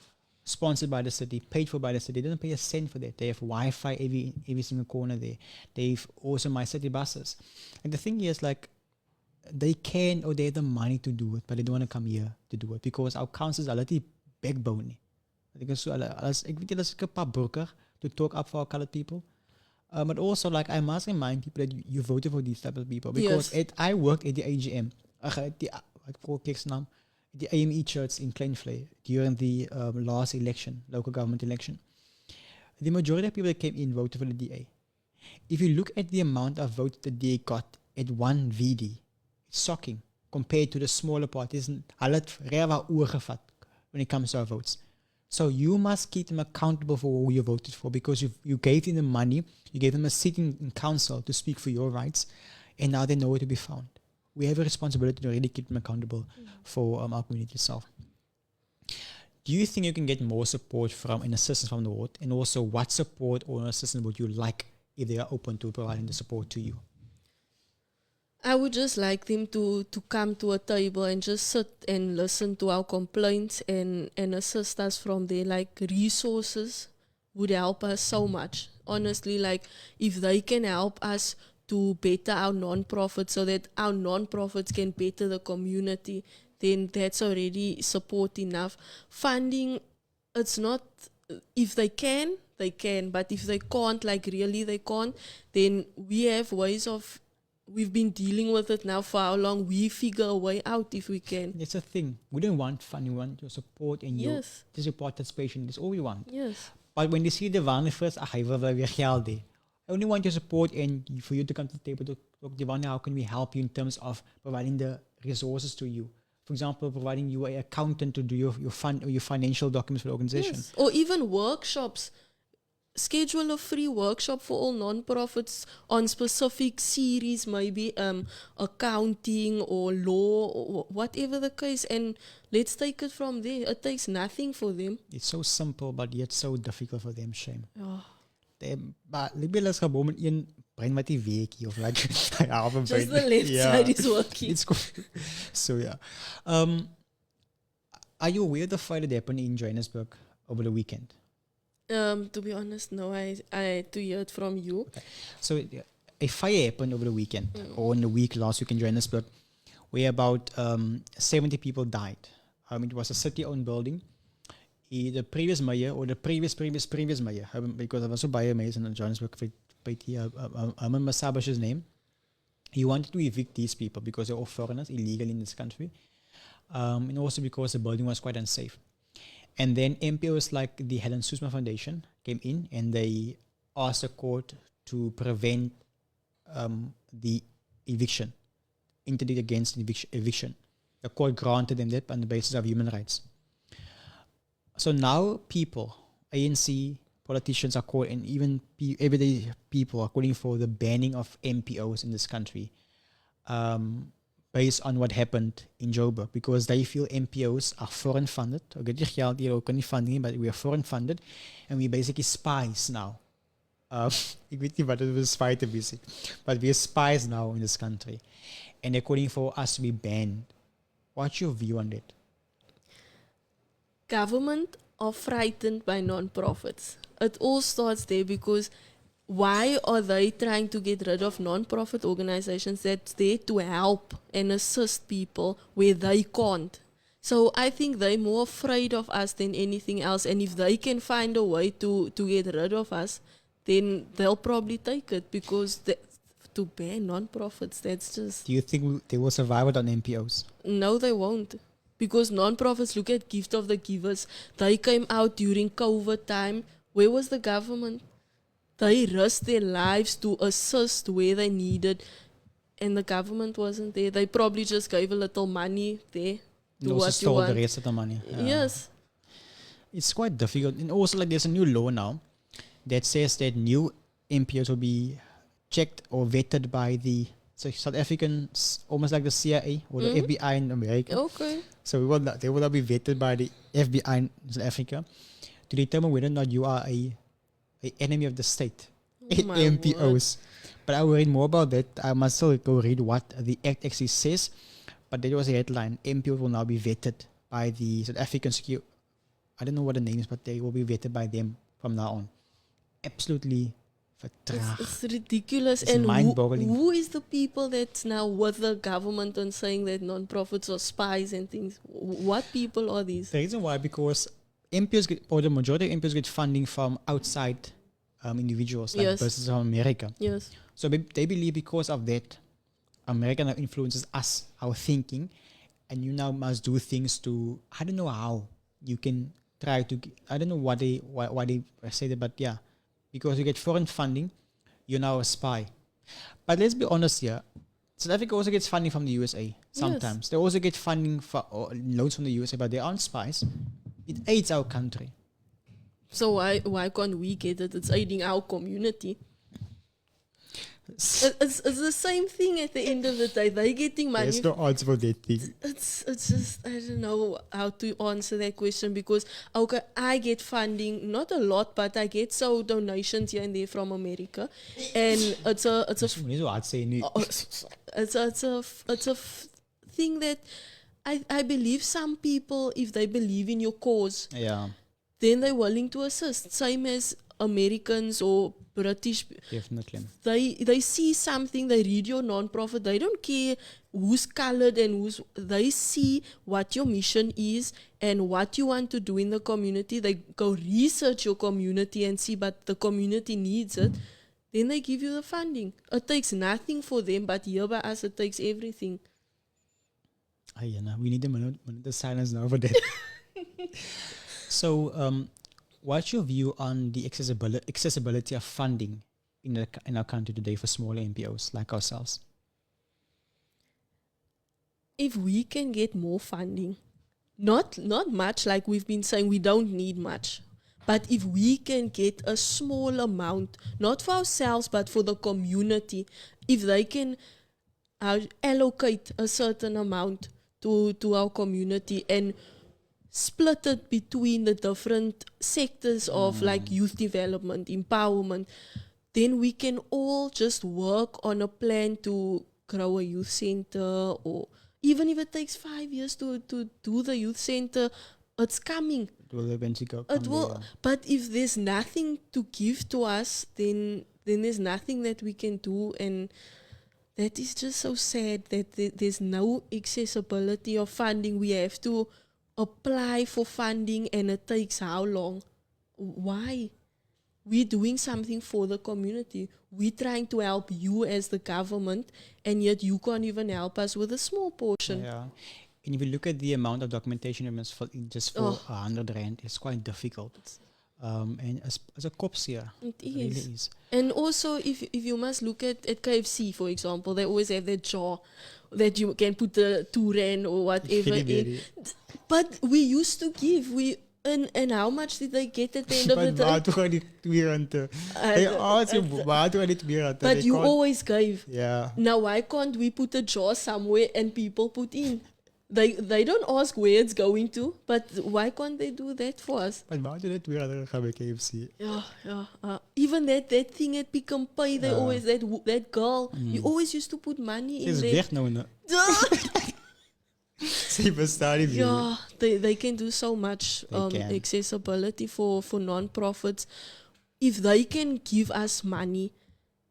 Sponsored by the city, paid for by the city. They don't pay a cent for that. They have Wi-Fi every single corner there. They've also My City buses. And the thing is, like, they can or they have the money to do it, but they don't want to come here to do it because our councils are like backbone. I think so. Ik weet dat een paar broker to talk up for our colored people. But also, like, I must remind people that you voted for these type of people because I worked at the AGM, the AME church in Kleinvlei during the last election, local government election. The majority of people that came in voted for the DA. If you look at the amount of votes the DA got at one VD, it's shocking compared to the smaller parties. Hulle het rare oorgevat when it comes to our votes. So you must keep them accountable for who you voted for because you gave them the money, you gave them a seat in council to speak for your rights, and now they know where to be found. We have a responsibility to really keep them accountable for our community itself. Do you think you can get more support from and assistance from the ward? And also, what support or assistance would you like if they are open to providing the support to you? I would just like them to come to a table and just sit and listen to our complaints and assist us from there. Like, resources would help us so much. Honestly, like, if they can help us to better our non-profits so that our non-profits can better the community, then that's already support enough. Funding, it's not, if they can, but if they can't, like really they can't, then we have ways of, we've been dealing with it now for how long, we figure a way out if we can. It's a thing. We don't want funding, we want your support and your participation. That's all we want. Yes. But when they see the wanneer first, hy wil weer geld hê. I only want your support and for you to come to the table to talk, Divana, how can we help you in terms of providing the resources to you? For example, providing you an accountant to do your financial documents for the organization. Yes. Or even workshops. Schedule a free workshop for all non-profits on specific series, maybe accounting or law or whatever the case, and let's take it from there. It takes nothing for them. It's so simple, but yet so difficult for them, shame. Oh. Maar libellas gewoon met een brein wat die weekie of like half a Just the left side is working. It's so yeah. Are you aware of the fire that happened in Johannesburg over the weekend? To be honest, no. I had to hear it from you. Okay. So a fire happened over the weekend or in the week last week in Johannesburg, where about 70 people died. It was a city-owned building. The previous mayor or the previous mayor, because I was so by mayors in Johannesburg, Herman Masabash's name. He wanted to evict these people because they're all foreigners, illegal in this country, and also because the building was quite unsafe. And then NPOs like the Helen Suzma Foundation came in and they asked the court to prevent the eviction, interdict against eviction. The court granted them that on the basis of human rights. So now people, ANC, politicians are calling, and even everyday people are calling for the banning of NPOs in this country based on what happened in Joburg, because they feel NPOs are foreign funded. But we are foreign funded and we're basically spies now. Ik weet niet wat het was spy te visie, but we're spies now in this country. And they're calling for us to be banned. What's your view on that? Government are frightened by non-profits. It all starts there because why are they trying to get rid of non-profit organizations that's there to help and assist people where they can't? So I think they're more afraid of us than anything else. And if they can find a way to get rid of us, then they'll probably take it, because to ban non-profits, that's just... Do you think they will survive without NPOs? No, they won't. Because non-profits, look at Gift of the Givers. They came out during COVID time. Where was the government? They risked their lives to assist where they needed, and the government wasn't there. They probably just gave a little money there. And also stole the rest of the money. Yes. It's quite difficult. And also, like, there's a new law now that says that new NPOs will be checked or vetted by the South Africans, almost like the CIA or the FBI in America. Okay. So they will not be vetted by the FBI in South Africa to determine whether or not you are a enemy of the state. NPOs. But I will read more about that. I must still go read what the act actually says. But that was a headline. NPOs will now be vetted by the South African security. I don't know what the name is, but they will be vetted by them from now on. Absolutely. It's ridiculous. It's mind-boggling. Who is the people that's now with the government and saying that non-profits are spies and things? What people are these? The reason why, because NPOs or the majority of NPOs get funding from outside individuals, like versus from America. Yes. So they believe because of that, America now influences us, our thinking, and you now must do things to, I don't know how you can try to, I don't know why they say that, but yeah, because you get foreign funding, you're now a spy. But let's be honest here, South Africa also gets funding from the USA sometimes. Yes. They also get funding for loans from the USA, but they aren't spies. It aids our country. So why can't we get it? It's aiding our community. It's the same thing at the end of the day. They're getting money. There's no answer for that thing. It's just, I don't know how to answer that question, because okay, I get funding, not a lot, but I get donations here and there from America, and it's a thing that I believe some people, if they believe in your cause, then they're willing to assist. Same as Americans or British. Definitely. They see something, they read your non-profit, they don't care who's colored and who's, they see what your mission is and what you want to do in the community. They go research your community and see, but the community needs it. Then they give you the funding. It takes nothing for them, but here by us it takes everything. We need a minute of silence now for that. So, what's your view on the accessibility of funding in our country today for smaller NPOs like ourselves? If we can get more funding, not much, like we've been saying, we don't need much. But if we can get a small amount, not for ourselves, but for the community, if they can allocate a certain amount to our community and split it between the different sectors of like youth development, empowerment, then we can all just work on a plan to grow a youth center, or even if it takes 5 years to do the youth center, it's coming. It will eventually go. It will. But if there's nothing to give to us, then there's nothing that we can do, and that is just so sad that there's no accessibility of funding. We have to apply for funding, and it takes how long? Why? We're doing something for the community. We're trying to help you as the government, and yet you can't even help us with a small portion. Yeah. And if you look at the amount of documentation just for 100 rand, it's quite difficult. And as a cops here, it really is. is. And also, if you must look at KFC, for example, they always have that jar that you can put the 2 rand or whatever in. But we used to give. And how much did they get at the end of the day? But you always gave. Yeah. Now why can't we put a jar somewhere and people put in? They don't ask where it's going to, but why can't they do that for us? But why do they gaan by KFC? Yeah. Even that thing at Pick n Pay, they always that girl. You always used to put money in there. Weg nou. Yeah, they can do so much accessibility for non-profits. If they can give us money,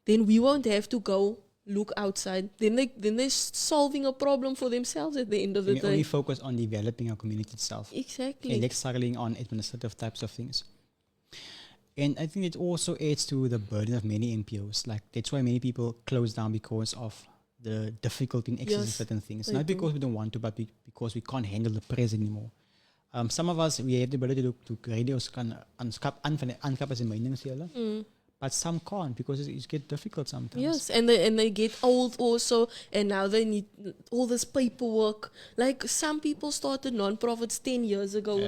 then we won't have to go look outside. Then they're solving a problem for themselves at the end of the day. We only focus on developing our community itself. Exactly. And next struggling on administrative types of things. And I think it also adds to the burden of many NPOs. Like that's why many people close down because of the difficulty in accessing certain things. Not because we don't want to, but because we can't handle the press anymore. Some of us, we have the ability to radios can uncap as a meningsdelen. But some can't because it gets difficult sometimes. Yes, and they get old also, and now they need all this paperwork. Like some people started non-profits 10 years ago,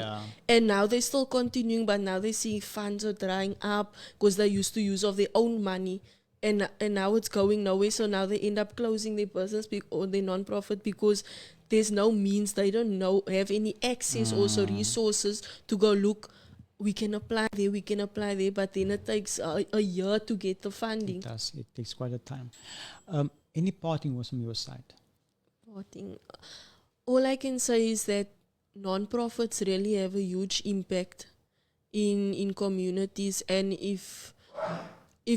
and now they're still continuing, but now they see funds are drying up because they used to use of their own money. And now it's going nowhere, so now they end up closing their business or their non-profit because there's no means. They don't have any access also resources to go look. We can apply there, but then it takes a year to get the funding. It does. It takes quite a time. Any parting words from your side? Parting. All I can say is that non-profits really have a huge impact in communities, and if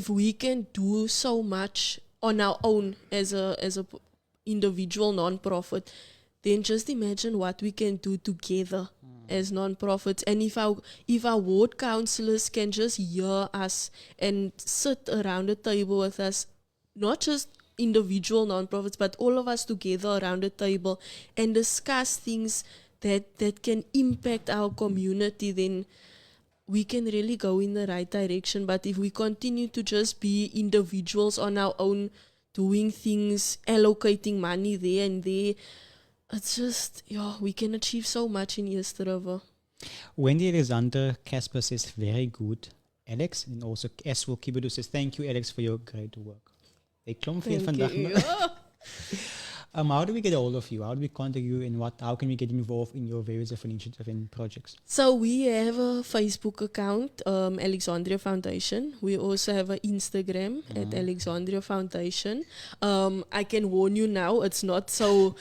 we can do so much on our own as a individual non-profit, then just imagine what we can do together as non-profits. And if our ward councillors can just hear us and sit around a table with us, not just individual non-profits, but all of us together around a table and discuss things that can impact our community, then we can really go in the right direction. But if we continue to just be individuals on our own, doing things, allocating money there and there, it's just, we can achieve so much in Eersterivier. Wendy Alexander Casper says, very good, Alex. And also Eswell Kibidu says, thank you, Alex, for your great work. They klomp veel vandaag. How do we get a hold of you? How do we contact you, and how can we get involved in your various different initiatives and projects? So we have a Facebook account, Alexandria Foundation. We also have an Instagram at Alexandria Foundation. I can warn you now, it's not so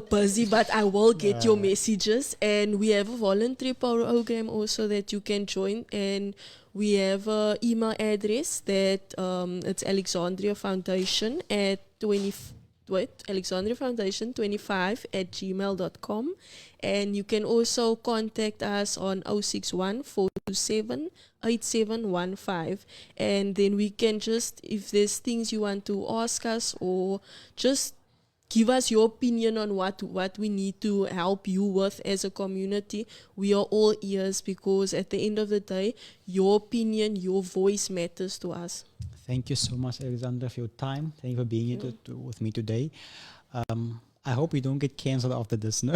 busy, but I will get your messages. And we have a voluntary program also that you can join. And we have an email address that it's Alexandria Foundation at Alexandria Foundation 25@gmail.com, and you can also contact us on 061 427 8715, and then we can just, if there's things you want to ask us or just give us your opinion on what we need to help you with as a community, we are all ears, because at the end of the day, your opinion, your voice matters to us. Thank you so much, Alexandra, for your time. Thank you for being here with me today. I hope we don't get cancelled after this, no?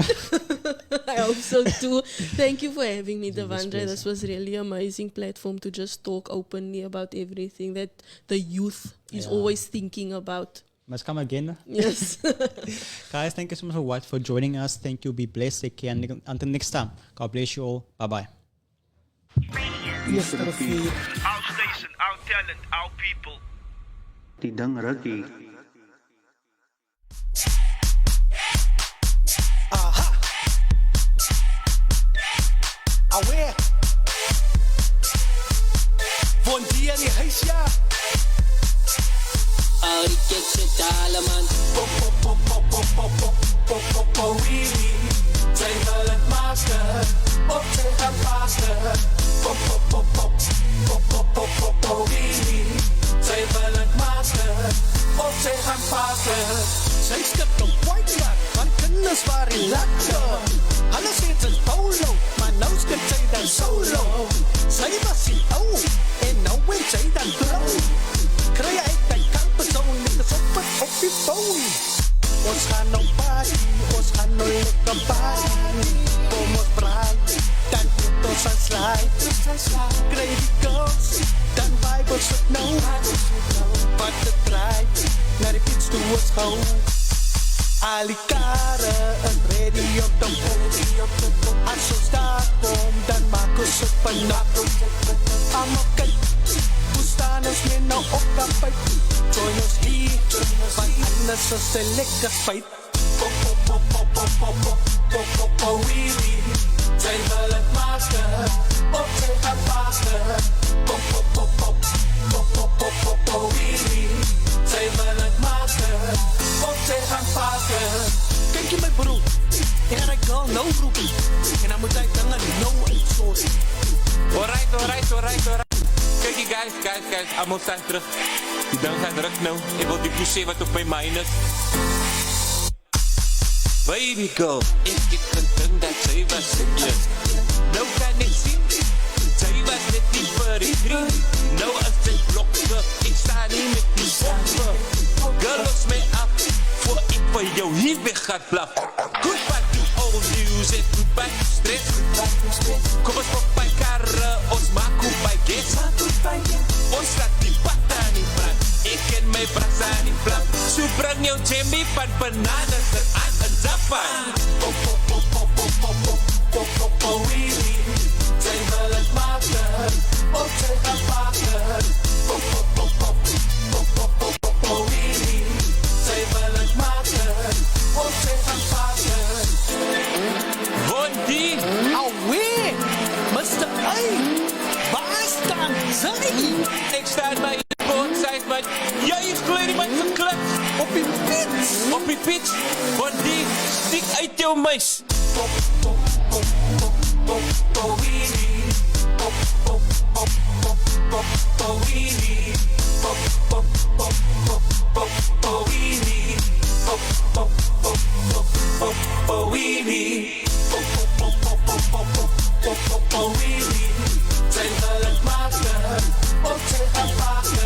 I hope so too. Thank you for having me, Yes, Devandre. pleasure. This was really amazing platform to just talk openly about everything that the youth is Yeah. always thinking about. Must come again. Yes. Guys, thank you so much for joining us. Thank you. Be blessed. Take care. And until next time, God bless you all. Bye-bye. Eersterivier. Our station, our talent, our people. Tidang Ragi. Aware. Bom dia, ni Haisha. Ariket se dalaman. Really. Zij wil het maken. Of zij gaan vasten. Really. Zij wil het maken. Of zij gaan vasten. Zij skipt een white rat. Van kinders waar in lachen. Alles is een polo. Maar nou skipt zij dan solo. Zij was in ou. En nou wil zij dan trouw. Krijg je uit die kampperzoon. En de soppen op die phone. Ons gaan nou party, ons gaan nou lekker party. Kom ons braai, dan moet ons aan slide. Krijg die kans, dan vibe ons het nou. Wat de draai, naar die fiets toe ons gauw. Alikare, een ready op de boot. Als ons daar kom, dan maak ons het vanaf. Allemaal kijk, hoe staan ons meer nou op dat pijp. Join ons hier, want anders is het lekker spijt. Really, zij wil het maken, of zij gaan vasten. Really, zij wil het maken, of zij gaan vasten. Kijk je mijn broer, ik ga dat girl no roepie. En dan moet hij dan no sorry. Alright. Kijk die guys, allemaal staan terug. Die dan gaan terug nou. Ik wil die poesje wat op mijn mind is. Baby girl, ik gedink dat zij was serieus. Nou kan ik zien, zij was net niet voor die vriend. Nou als zij blokken, ik sta niet met die bokken. Girl, los mij af, voor ik van jou hier weg gaat blaf. Goodbye to old news en goodbye to stress. Kom eens op mijn karren, ons maak goed bij guest. Ons laat die pata niet brand. Ik ken mijn brasa niet vlam. Zo breng jou Jimmy van bananen aan een Japan. Really, zij wil het maken, of zij gaan vaten. Really, zij wil het maken, of zij gaan vaten. Wondi, Alweer, Mr. A, waar staan zij? ik sta bij je boordzijde, man. Jij is kleding met geklap. Op die fiets. Op je fiets, Wondi, stiek uit jouw muis. Zij wil het maken, of zij gaan vaten.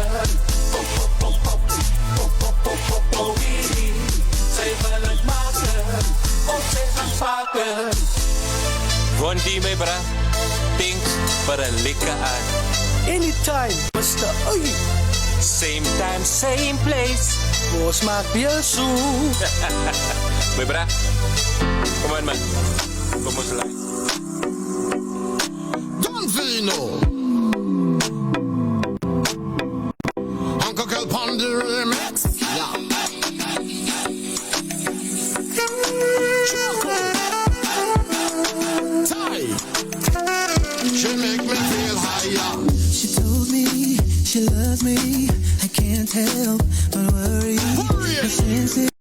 Zij wil het maken, of zij gaan vaten. Wondi, mijn bra, thanks voor een lekker aan. Anytime, Mr. Oei. Same time, same place. Ons maakt weer zo. Mijn bra, kom aan man. Kom ons live. Don Vino. Uncle Kelp on the remix. Yeah. Choco. Ty. She make me feel higher. She told me she loves me. I can't help but worry. Worry. Since